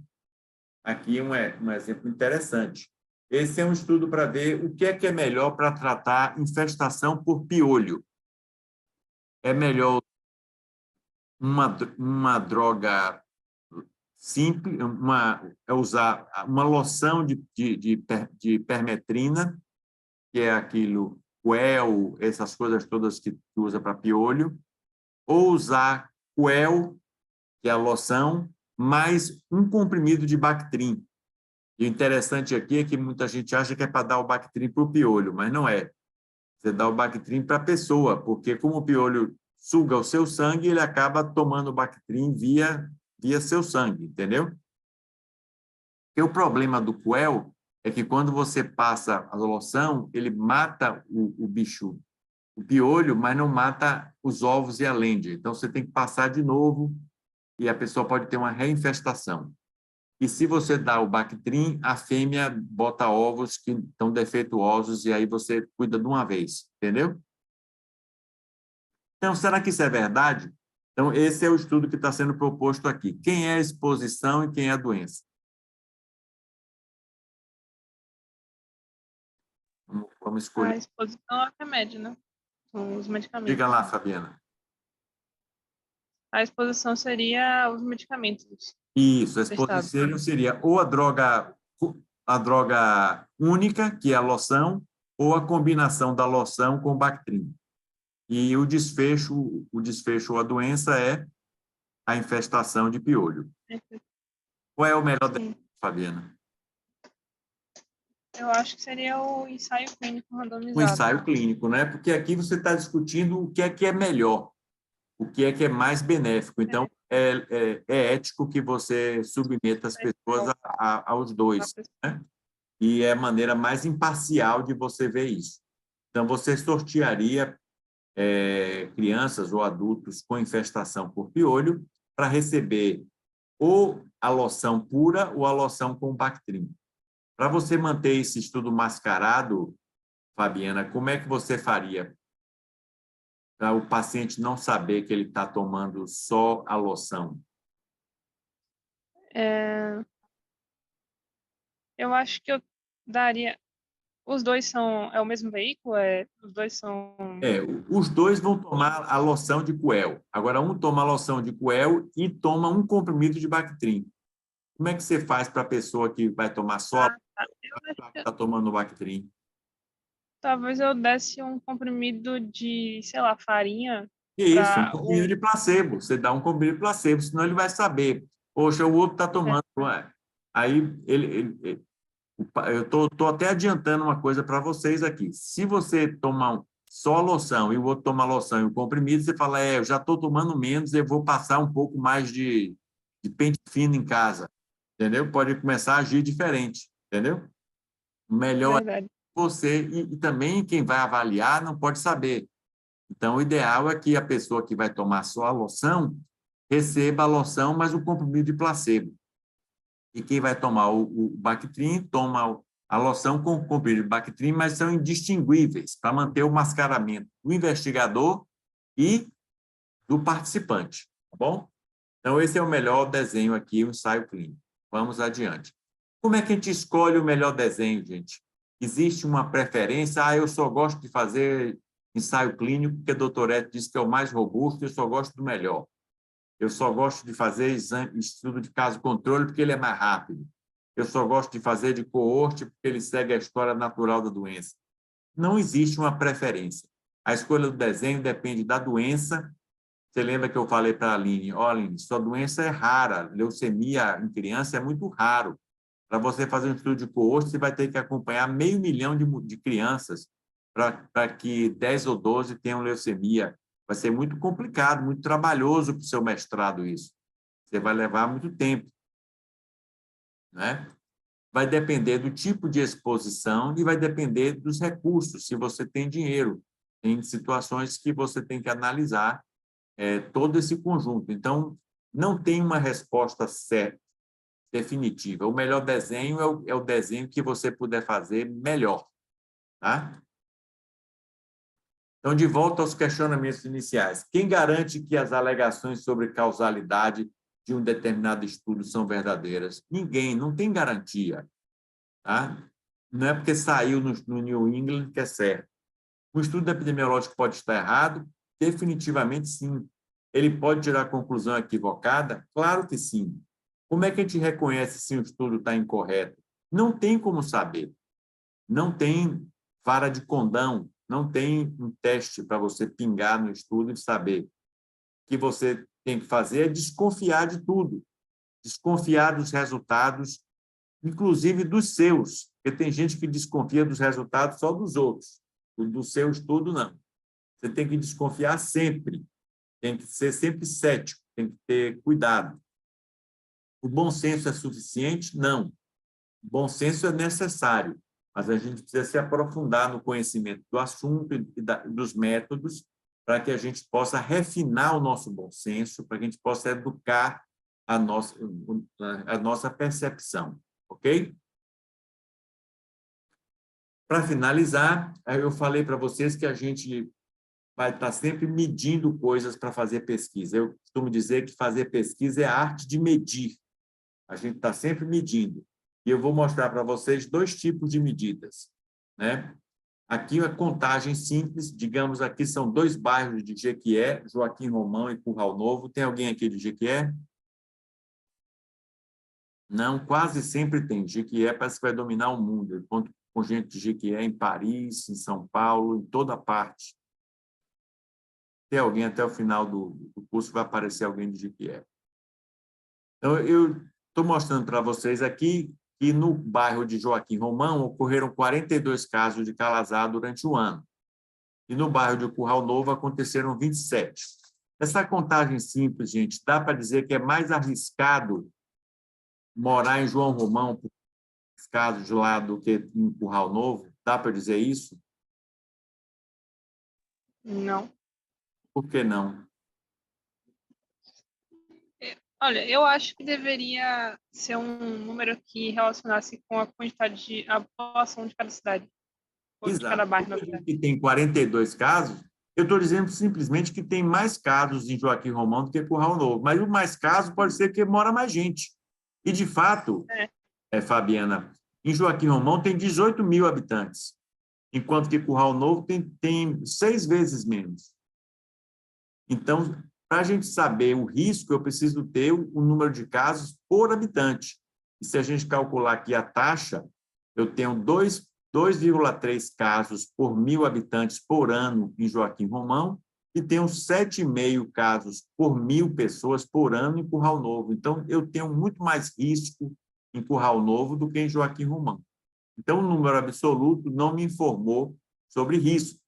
S1: Aqui um exemplo interessante. Esse é um estudo para ver o que é melhor para tratar infestação por piolho. É melhor uma droga simples, usar uma loção de permetrina, que é aquilo, Quel, essas coisas todas que usa para piolho, ou usar Quel, que é a loção, mais um comprimido de Bactrim. E o interessante aqui é que muita gente acha que é para dar o Bactrim para o piolho, mas não é. Você dá o Bactrim para a pessoa, porque como o piolho suga o seu sangue, ele acaba tomando o Bactrim via seu sangue, entendeu? Porque o problema do Quel é que quando você passa a loção, ele mata o bicho, o piolho, mas não mata os ovos e a lêndia. Então, você tem que passar de novo e a pessoa pode ter uma reinfestação. E se você dá o Bactrim, a fêmea bota ovos que estão defeituosos e aí você cuida de uma vez, entendeu? Então, será que isso é verdade? Então, esse é o estudo que está sendo proposto aqui. Quem é a exposição e quem é a doença? Vamos
S7: A
S1: escolher.
S7: exposição ao remédio, né? São os medicamentos.
S1: Diga lá, Fabiana.
S7: A exposição seria os medicamentos.
S1: Isso, a
S7: Testado.
S1: exposição seria ou a droga única, que é a loção, ou a combinação da loção com o Bactrim. E o desfecho ou a doença é a infestação de piolho. Qual é o melhor
S7: Sim.
S1: Fabiana?
S7: Eu acho que seria o ensaio clínico randomizado.
S1: O ensaio clínico, né? Porque aqui você está discutindo o que é melhor, o que é mais benéfico. Então, é ético que você submeta as pessoas aos dois, né? E é a maneira mais imparcial de você ver isso. Então, você sortearia crianças ou adultos com infestação por piolho para receber ou a loção pura ou a loção com Bactrim. Para você manter esse estudo mascarado, Fabiana, como é que você faria para o paciente não saber que ele está tomando só a loção?
S7: Eu acho que eu daria... Os dois são... É o mesmo veículo? Os dois são...
S1: Os dois vão tomar a loção de Quel. Agora, um toma a loção de Quel e toma um comprimido de Bactrim. Como é que você faz para a pessoa que vai tomar só que está tomando o Bactrim?
S7: Talvez eu desse um comprimido de, sei lá, farinha.
S1: Isso, um comprimido de placebo. Você dá um comprimido de placebo, senão ele vai saber. Poxa, o outro está tomando. Aí ele Eu estou até adiantando uma coisa para vocês aqui. Se você tomar só a loção e o outro toma a loção e o comprimido, você fala, eu já estou tomando menos, eu vou passar um pouco mais de pente fino em casa, entendeu? Pode começar a agir diferente, entendeu? O melhor é
S7: Verdade.
S1: você, e também quem vai avaliar não pode saber. Então, o ideal é que a pessoa que vai tomar só a loção receba a loção, mas o comprimido de placebo. E quem vai tomar o Bactrim, toma a loção com o comprimido de Bactrim, mas são indistinguíveis, para manter o mascaramento do investigador e do participante, tá bom? Então, esse é o melhor desenho aqui, o ensaio clínico. Vamos adiante. Como é que a gente escolhe o melhor desenho, gente? Existe uma preferência? Eu só gosto de fazer ensaio clínico, porque a doutora Ete disse que é o mais robusto, eu só gosto do melhor. Eu só gosto de fazer estudo de caso controle, porque ele é mais rápido. Eu só gosto de fazer de coorte, porque ele segue a história natural da doença. Não existe uma preferência. A escolha do desenho depende da doença. Você lembra que eu falei para a Aline, Aline, sua doença é rara, leucemia em criança é muito raro. Para você fazer um estudo de coorte, você vai ter que acompanhar 500 mil de crianças para que 10 ou 12 tenham leucemia. Vai ser muito complicado, muito trabalhoso para o seu mestrado isso. Você vai levar muito tempo, né? Vai depender do tipo de exposição e vai depender dos recursos, se você tem dinheiro. Tem situações que você tem que analisar todo esse conjunto. Então, não tem uma resposta certa, definitiva. O melhor desenho é o desenho que você puder fazer melhor, tá? Então, de volta aos questionamentos iniciais. Quem garante que as alegações sobre causalidade de um determinado estudo são verdadeiras? Ninguém, não tem garantia. Tá? Não é porque saiu no New England que é certo. O estudo epidemiológico pode estar errado? Definitivamente sim. Ele pode tirar conclusão equivocada? Claro que sim. Como é que a gente reconhece se o estudo está incorreto? Não tem como saber. Não tem vara de condão, não tem um teste para você pingar no estudo e saber. O que você tem que fazer é desconfiar de tudo, desconfiar dos resultados, inclusive dos seus, porque tem gente que desconfia dos resultados só dos outros, do seu estudo, não. Você tem que desconfiar sempre, tem que ser sempre cético, tem que ter cuidado. O bom senso é suficiente? Não. O bom senso é necessário, mas a gente precisa se aprofundar no conhecimento do assunto e dos métodos para que a gente possa refinar o nosso bom senso, para que a gente possa educar a nossa percepção, ok? Para finalizar, eu falei para vocês que a gente vai estar sempre medindo coisas para fazer pesquisa. Eu costumo dizer que fazer pesquisa é a arte de medir. A gente está sempre medindo. E eu vou mostrar para vocês 2 tipos de medidas, né? Aqui a contagem simples, digamos, aqui são 2 bairros de Jequié, Joaquim Romão e Curral Novo. Tem alguém aqui de Jequié? Não, quase sempre tem. Jequié parece que vai dominar o mundo. Eu encontro com gente de Jequié em Paris, em São Paulo, em toda parte. Tem alguém até o final do curso, vai aparecer alguém de Jequié. Então, eu estou mostrando para vocês aqui que no bairro de Joaquim Romão ocorreram 42 casos de calazar durante o ano. E no bairro de Curral Novo aconteceram 27. Essa contagem simples, gente, dá para dizer que é mais arriscado morar em João Romão, por casos de lá, do que em Curral Novo? Dá para dizer isso?
S7: Não.
S1: Por que não?
S7: Olha, eu acho que deveria ser um número que relacionasse com a quantidade de a população de cada cidade, ou de cada
S1: Exato.
S7: bairro, na verdade.
S1: Que tem 42 casos, eu estou dizendo simplesmente que tem mais casos em Joaquim Romão do que Curral Novo, mas o mais casos pode ser que mora mais gente. E, de fato, Fabiana, em Joaquim Romão tem 18 mil habitantes, enquanto que Curral Novo tem 6 vezes menos. Então, para a gente saber o risco, eu preciso ter o número de casos por habitante. E se a gente calcular aqui a taxa, eu tenho 2,3 casos por 1.000 habitantes por ano em Joaquim Romão e tenho 7,5 casos por 1.000 pessoas por ano em Curral Novo. Então, eu tenho muito mais risco em Curral Novo do que em Joaquim Romão. Então, o número absoluto não me informou sobre risco.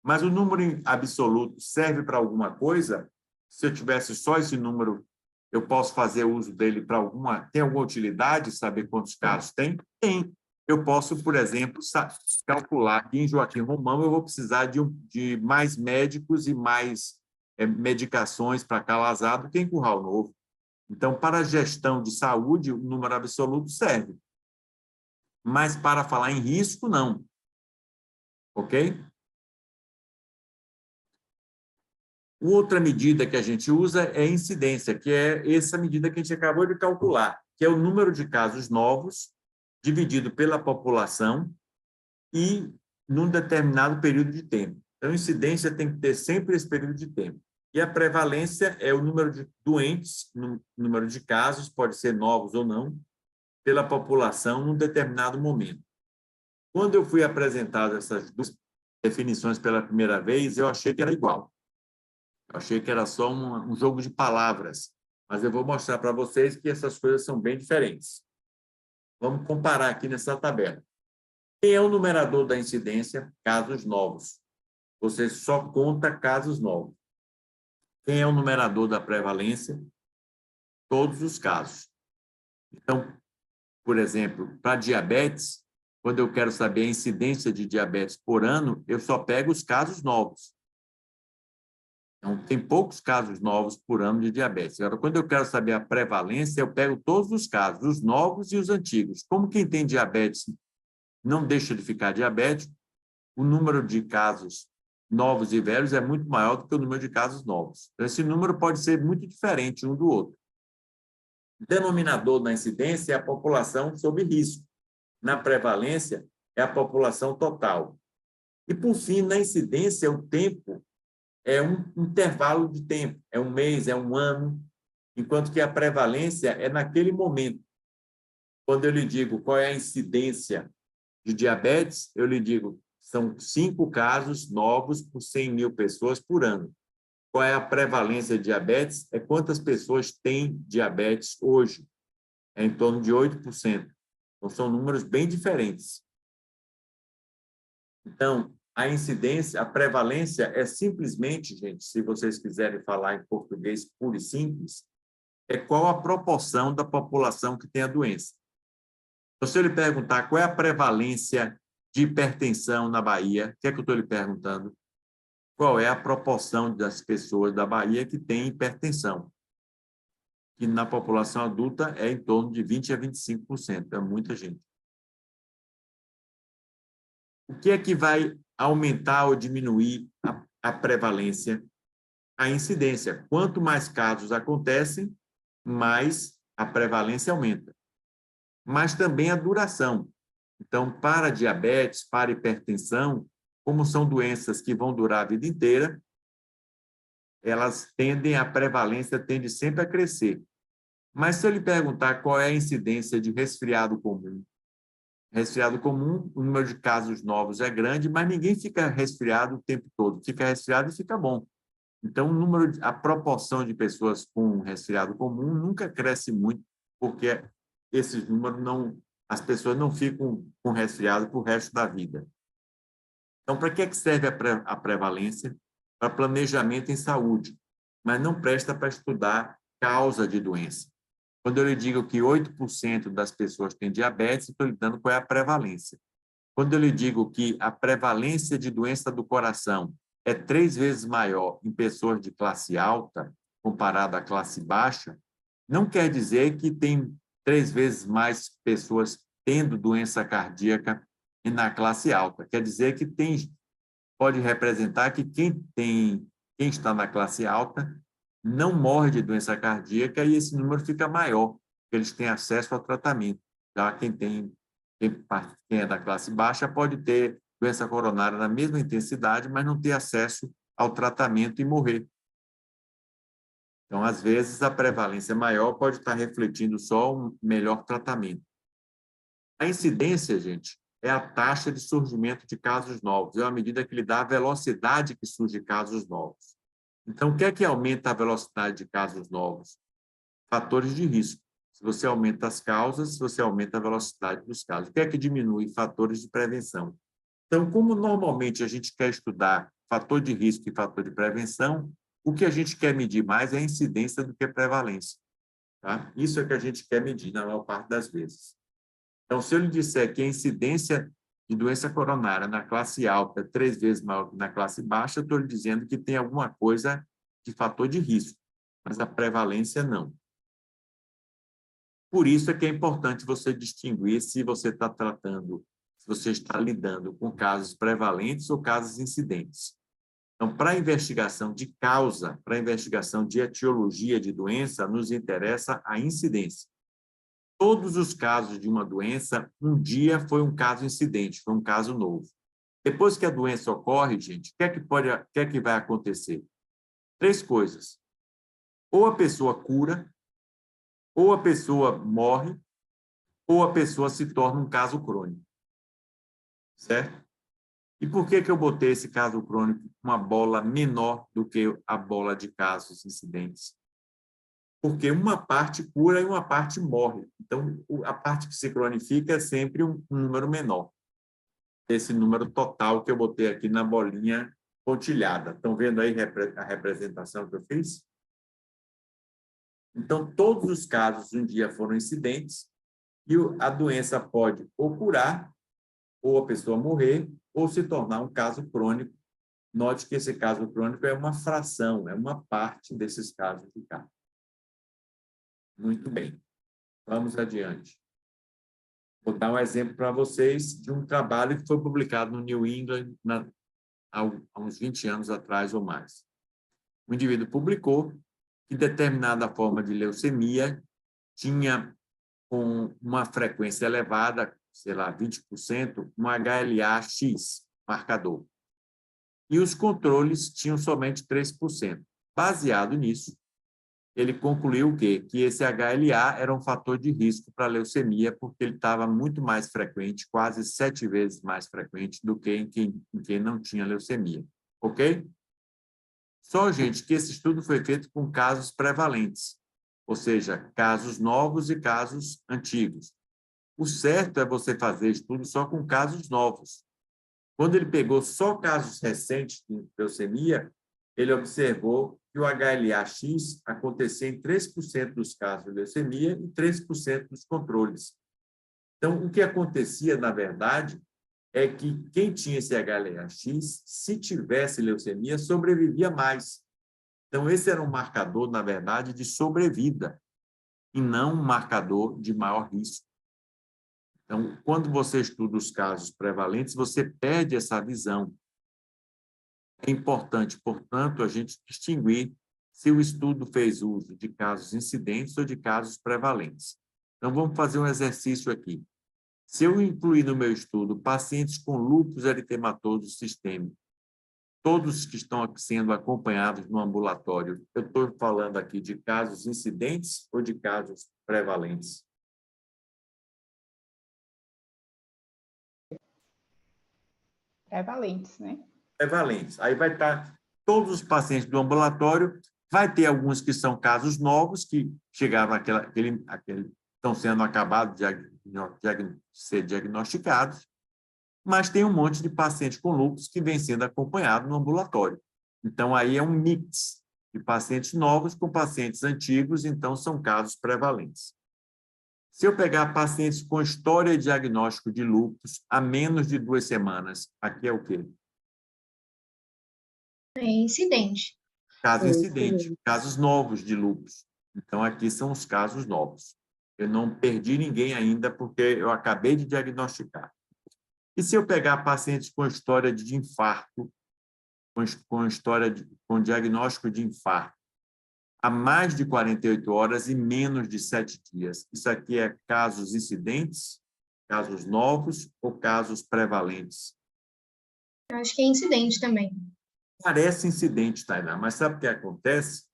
S1: Mas o número absoluto serve para alguma coisa? Se eu tivesse só esse número, eu posso fazer uso dele para alguma... Tem alguma utilidade saber quantos casos tem? Tem. Eu posso, por exemplo, calcular que em Joaquim Romão eu vou precisar de mais médicos e mais medicações para Calazar do que em Curral Novo. Então, para a gestão de saúde, o número absoluto serve. Mas para falar em risco, não. Ok? Outra medida que a gente usa é a incidência, que é essa medida que a gente acabou de calcular, que é o número de casos novos dividido pela população e num determinado período de tempo. Então, a incidência tem que ter sempre esse período de tempo. E a prevalência é o número de doentes, número de casos, pode ser novos ou não, pela população num determinado momento. Quando eu fui apresentado essas duas definições pela primeira vez, eu achei que era igual. Eu achei que era só um jogo de palavras, mas eu vou mostrar para vocês que essas coisas são bem diferentes. Vamos comparar aqui nessa tabela. Quem é o numerador da incidência? Casos novos. Você só conta casos novos. Quem é o numerador da prevalência? Todos os casos. Então, por exemplo, para diabetes, quando eu quero saber a incidência de diabetes por ano, eu só pego os casos novos. Então, tem poucos casos novos por ano de diabetes. Agora, quando eu quero saber a prevalência, eu pego todos os casos, os novos e os antigos. Como quem tem diabetes não deixa de ficar diabético, o número de casos novos e velhos é muito maior do que o número de casos novos. Então, esse número pode ser muito diferente um do outro. O denominador da incidência é a população sob risco. Na prevalência, é a população total. E, por fim, na incidência, o tempo é um intervalo de tempo, é um mês, é um ano, enquanto que a prevalência é naquele momento. Quando eu lhe digo qual é a incidência de diabetes, eu lhe digo, são 5 casos novos por 100.000 pessoas por ano. Qual é a prevalência de diabetes? É quantas pessoas têm diabetes hoje. É em torno de 8%. Então, são números bem diferentes. Então, a incidência, a prevalência é simplesmente, gente, se vocês quiserem falar em português puro e simples, é qual a proporção da população que tem a doença. Então, se eu lhe perguntar qual é a prevalência de hipertensão na Bahia, o que é que eu estou lhe perguntando? Qual é a proporção das pessoas da Bahia que têm hipertensão? Que na população adulta é em torno de 20% a 25%, é muita gente. O que é que vai aumentar ou diminuir a prevalência? A incidência. Quanto mais casos acontecem, mais a prevalência aumenta. Mas também a duração. Então, para diabetes, para hipertensão, como são doenças que vão durar a vida inteira, a prevalência tende sempre a crescer. Mas se eu lhe perguntar qual é a incidência de resfriado comum, o número de casos novos é grande, mas ninguém fica resfriado o tempo todo. Fica resfriado e fica bom. Então, a proporção de pessoas com resfriado comum nunca cresce muito, porque esses números as pessoas não ficam com resfriado para o resto da vida. Então, para que serve a prevalência? Para planejamento em saúde, mas não presta para estudar causa de doença. Quando eu lhe digo que 8% das pessoas têm diabetes, estou lhe dando qual é a prevalência. Quando eu lhe digo que a prevalência de doença do coração é 3 vezes maior em pessoas de classe alta, comparada à classe baixa, não quer dizer que tem 3 vezes mais pessoas tendo doença cardíaca na classe alta. Quer dizer que pode representar que quem está na classe alta não morre de doença cardíaca e esse número fica maior, porque eles têm acesso ao tratamento. Já quem é da classe baixa pode ter doença coronária na mesma intensidade, mas não ter acesso ao tratamento e morrer. Então, às vezes, a prevalência maior pode estar refletindo só um melhor tratamento. A incidência, gente, é a taxa de surgimento de casos novos, é uma medida que lhe dá a velocidade que surge casos novos. Então, o que é que aumenta a velocidade de casos novos? Fatores de risco. Se você aumenta as causas, você aumenta a velocidade dos casos. O que é que diminui? Fatores de prevenção. Então, como normalmente a gente quer estudar fator de risco e fator de prevenção, o que a gente quer medir mais é a incidência do que a prevalência. Tá? Isso é que a gente quer medir na maior parte das vezes. Então, se eu lhe disser que a incidência de doença coronária na classe alta é 3 vezes maior que na classe baixa, eu estou lhe dizendo que tem alguma coisa de fator de risco, mas a prevalência não. Por isso é que é importante você distinguir se você está tratando, se você está lidando com casos prevalentes ou casos incidentes. Então, para a investigação de causa, para a investigação de etiologia de doença, nos interessa a incidência. Todos os casos de uma doença, um dia foi um caso incidente, foi um caso novo. Depois que a doença ocorre, gente, o que é que vai acontecer? 3 coisas. Ou a pessoa cura, ou a pessoa morre, ou a pessoa se torna um caso crônico. Certo? E por que eu botei esse caso crônico com uma bola menor do que a bola de casos incidentes? Porque uma parte cura e uma parte morre. Então, a parte que se cronifica é sempre um número menor. Esse número total que eu botei aqui na bolinha pontilhada. Estão vendo aí a representação que eu fiz? Então, todos os casos um dia foram incidentes e a doença pode ou curar, ou a pessoa morrer, ou se tornar um caso crônico. Note que esse caso crônico é uma fração, é uma parte desses casos de cá. Muito bem. Vamos adiante. Vou dar um exemplo para vocês de um trabalho que foi publicado no New England há uns 20 anos atrás ou mais. O indivíduo publicou que determinada forma de leucemia tinha com uma frequência elevada, sei lá, 20%, um HLA-X, marcador. E os controles tinham somente 3%. Baseado nisso, ele concluiu o quê? Que esse HLA era um fator de risco para a leucemia, porque ele estava muito mais frequente, quase 7 vezes mais frequente do que em quem não tinha leucemia. Ok? Só, gente, que esse estudo foi feito com casos prevalentes, ou seja, casos novos e casos antigos. O certo é você fazer estudo só com casos novos. Quando ele pegou só casos recentes de leucemia, ele observou que o HLA-X acontecia em 3% dos casos de leucemia e 3% dos controles. Então, o que acontecia, na verdade, é que quem tinha esse HLA-X, se tivesse leucemia, sobrevivia mais. Então, esse era um marcador, na verdade, de sobrevida, e não um marcador de maior risco. Então, quando você estuda os casos prevalentes, você perde essa visão. É importante, portanto, a gente distinguir se o estudo fez uso de casos incidentes ou de casos prevalentes. Então, vamos fazer um exercício aqui. Se eu incluir no meu estudo pacientes com lúpus eritematoso sistêmico, todos que estão sendo acompanhados no ambulatório, eu estou falando aqui de casos incidentes ou de casos prevalentes?
S4: Prevalentes, né?
S1: Prevalentes. Aí vai estar todos os pacientes do ambulatório, vai ter alguns que são casos novos, que chegaram estão sendo acabados de ser diagnosticados, mas tem um monte de pacientes com lúpus que vem sendo acompanhado no ambulatório. Então, aí é um mix de pacientes novos com pacientes antigos, então são casos prevalentes. Se eu pegar pacientes com história de diagnóstico de lúpus há menos de 2 semanas, aqui é o quê?
S6: É incidente.
S1: Caso incidente, casos novos de lúpus. Então, aqui são os casos novos. Eu não perdi ninguém ainda, porque eu acabei de diagnosticar. E se eu pegar pacientes com história de infarto, com diagnóstico de infarto, há mais de 48 horas e menos de 7 dias, isso aqui é casos incidentes, casos novos ou casos prevalentes?
S6: Eu acho que é incidente também.
S1: Parece incidente, Tainá, mas sabe o que acontece?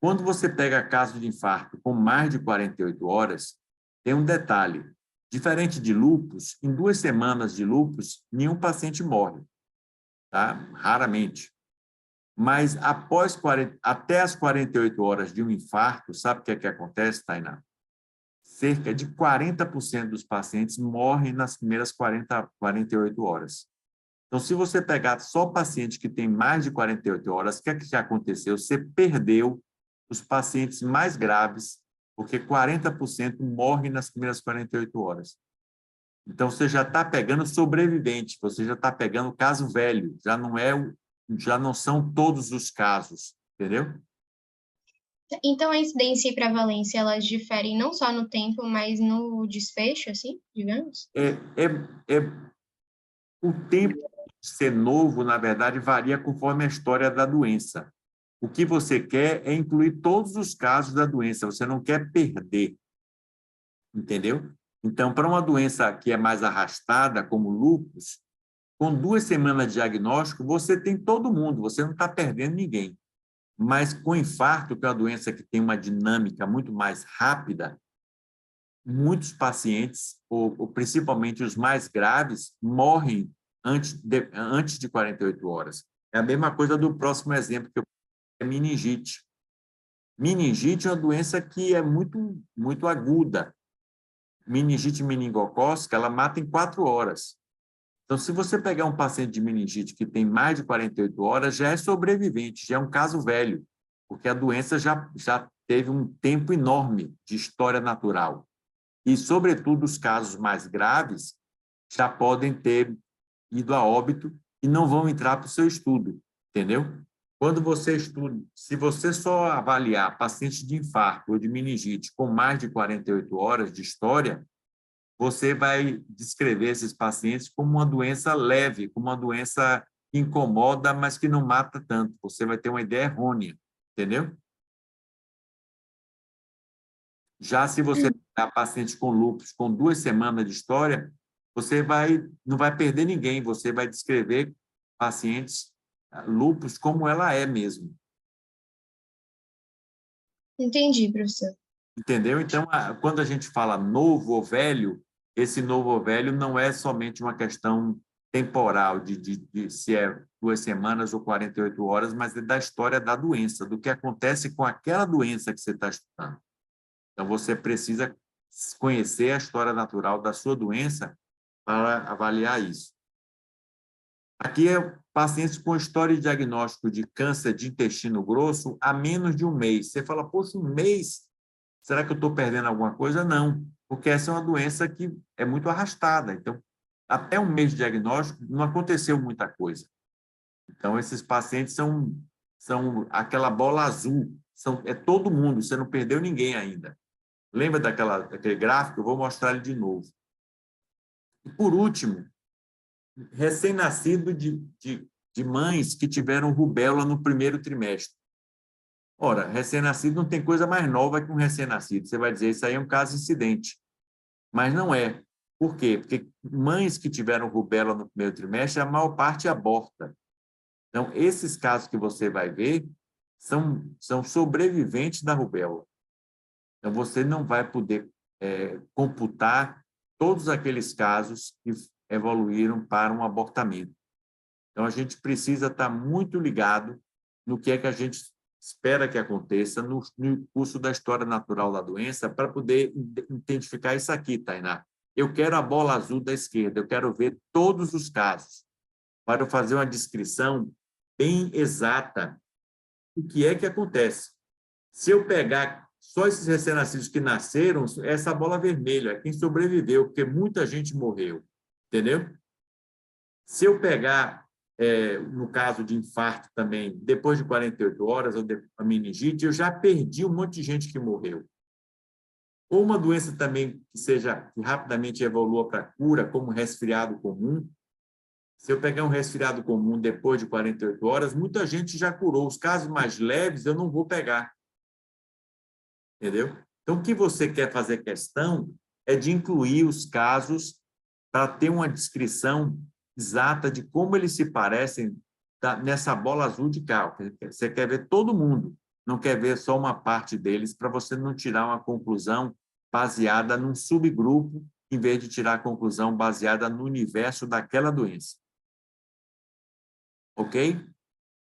S1: Quando você pega caso de infarto com mais de 48 horas, tem um detalhe. Diferente de lúpus, em 2 semanas de lúpus, nenhum paciente morre, tá? Raramente. Mas até as 48 horas de um infarto, sabe o que é que acontece, Tainá? cerca de 40% dos pacientes morrem nas primeiras 48 horas. Então, se você pegar só paciente que tem mais de 48 horas, o que é que já aconteceu? Você perdeu os pacientes mais graves, porque 40% morrem nas primeiras 48 horas. Então, você já está pegando sobrevivente, você já está pegando caso velho, já não são todos os casos, entendeu?
S6: Então, a incidência e prevalência, elas diferem não só no tempo, mas no desfecho, assim, digamos?
S1: O tempo de ser novo, na verdade, varia conforme a história da doença. O que você quer é incluir todos os casos da doença, você não quer perder, entendeu? Então, para uma doença que é mais arrastada, como lúpus, com 2 semanas de diagnóstico, você tem todo mundo, você não está perdendo ninguém. Mas com infarto, que é uma doença que tem uma dinâmica muito mais rápida, muitos pacientes, ou principalmente os mais graves, morrem antes de 48 horas. É a mesma coisa do próximo exemplo, que é meningite. Meningite é uma doença que é muito, muito aguda. Meningite meningocócica, ela mata em 4 horas. Então, se você pegar um paciente de meningite que tem mais de 48 horas, já é sobrevivente, já é um caso velho, porque a doença já teve um tempo enorme de história natural. E, sobretudo, os casos mais graves já podem ter ido a óbito e não vão entrar para o seu estudo, entendeu? Quando você estuda, se você só avaliar pacientes de infarto ou de meningite com mais de 48 horas de história, você vai descrever esses pacientes como uma doença leve, como uma doença que incomoda, mas que não mata tanto. Você vai ter uma ideia errônea, entendeu? Já se você pegar paciente com lúpus com 2 semanas de história, você não vai perder ninguém, você vai descrever pacientes lúpus como ela é mesmo.
S6: Entendi, professor.
S1: Entendeu? Então, quando a gente fala novo ou velho, esse novo ou velho não é somente uma questão temporal, de se é 2 semanas ou 48 horas, mas é da história da doença, do que acontece com aquela doença que você está estudando. Então, você precisa conhecer a história natural da sua doença para avaliar isso. Aqui é pacientes com história de diagnóstico de câncer de intestino grosso há menos de 1 mês. Você fala, poxa, 1 mês? Será que eu estou perdendo alguma coisa? Não, porque essa é uma doença que é muito arrastada. Então, até 1 mês de diagnóstico, não aconteceu muita coisa. Então, esses pacientes são aquela bola azul, é todo mundo, você não perdeu ninguém ainda. Lembra daquele gráfico? Eu vou mostrar ele de novo. E, por último, recém-nascido de mães que tiveram rubéola no primeiro trimestre. Ora, recém-nascido não tem coisa mais nova que um recém-nascido. Você vai dizer, isso aí é um caso incidente. Mas não é. Por quê? Porque mães que tiveram rubéola no primeiro trimestre, a maior parte aborta. Então, esses casos que você vai ver são sobreviventes da rubéola. Então, você não vai poder computar todos aqueles casos que evoluíram para um abortamento. Então, a gente precisa estar muito ligado no que é que a gente espera que aconteça no curso da história natural da doença para poder identificar isso aqui, Tainá. Eu quero a bola azul da esquerda, eu quero ver todos os casos, para eu fazer uma descrição bem exata do que é que acontece. Se eu pegar só esses recém-nascidos que nasceram, essa bola vermelha é quem sobreviveu, porque muita gente morreu, entendeu? Se eu pegar, no caso de infarto também, depois de 48 horas, ou a meningite, eu já perdi um monte de gente que morreu. Ou uma doença também que rapidamente evolua para cura, como resfriado comum. Se eu pegar um resfriado comum depois de 48 horas, muita gente já curou. Os casos mais leves eu não vou pegar. Entendeu? Então, o que você quer fazer questão é de incluir os casos para ter uma descrição exata de como eles se parecem nessa bola azul de cá. Você quer ver todo mundo, não quer ver só uma parte deles, para você não tirar uma conclusão baseada num subgrupo, em vez de tirar a conclusão baseada no universo daquela doença. Ok?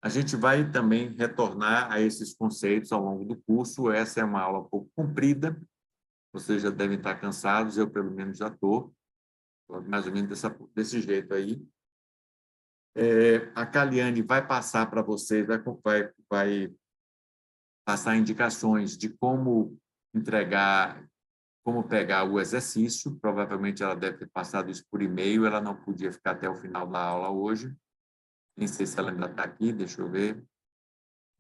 S1: A gente vai também retornar a esses conceitos ao longo do curso. Essa é uma aula um pouco comprida, vocês já devem estar cansados, eu pelo menos já estou, mais ou menos desse jeito aí. A Caliane vai passar para vocês, vai passar indicações de como entregar, como pegar o exercício. Provavelmente ela deve ter passado isso por e-mail, ela não podia ficar até o final da aula hoje. Nem sei se ela ainda está aqui, deixa eu ver.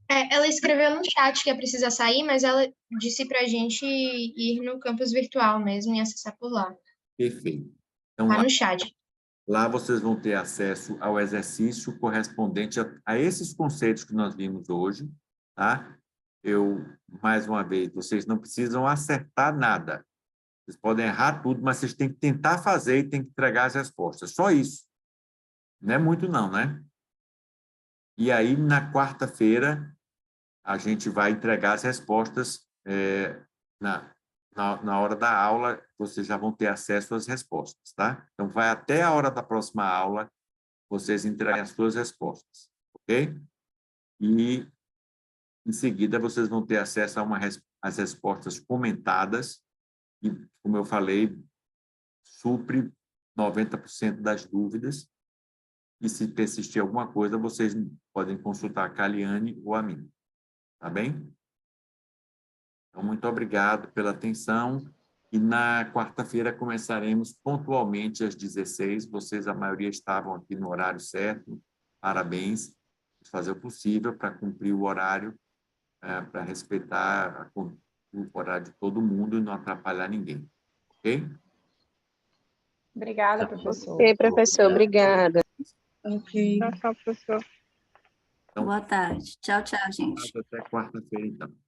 S6: Ela escreveu no chat que precisa sair, mas ela disse para a gente ir no campus virtual mesmo e acessar por lá.
S1: Perfeito. Então,
S6: Tá no chat.
S1: lá vocês vão ter acesso ao exercício correspondente a esses conceitos que nós vimos hoje, tá? Mais uma vez, vocês não precisam acertar nada. Vocês podem errar tudo, mas vocês têm que tentar fazer e têm que entregar as respostas. Só isso. Não é muito não, né? E aí, na quarta-feira, a gente vai entregar as respostas na hora da aula, vocês já vão ter acesso às respostas, tá? Então, vai até a hora da próxima aula, vocês entregarem as suas respostas, ok? E, em seguida, vocês vão ter acesso às respostas comentadas, e, como eu falei, supre 90% das dúvidas, e se persistir alguma coisa, vocês podem consultar a Caliane ou a mim, tá bem? Então, muito obrigado pela atenção. E na quarta-feira começaremos pontualmente às 16. Vocês, a maioria, estavam aqui no horário certo. Parabéns. Vou fazer o possível para cumprir o horário, para respeitar o horário de todo mundo e não atrapalhar ninguém. Ok?
S4: Obrigada, professor.
S8: Ok, professor, obrigada.
S7: Tchau, professor.
S1: Então,
S9: Boa tarde. Tchau, tchau, gente.
S1: até quarta-feira, então.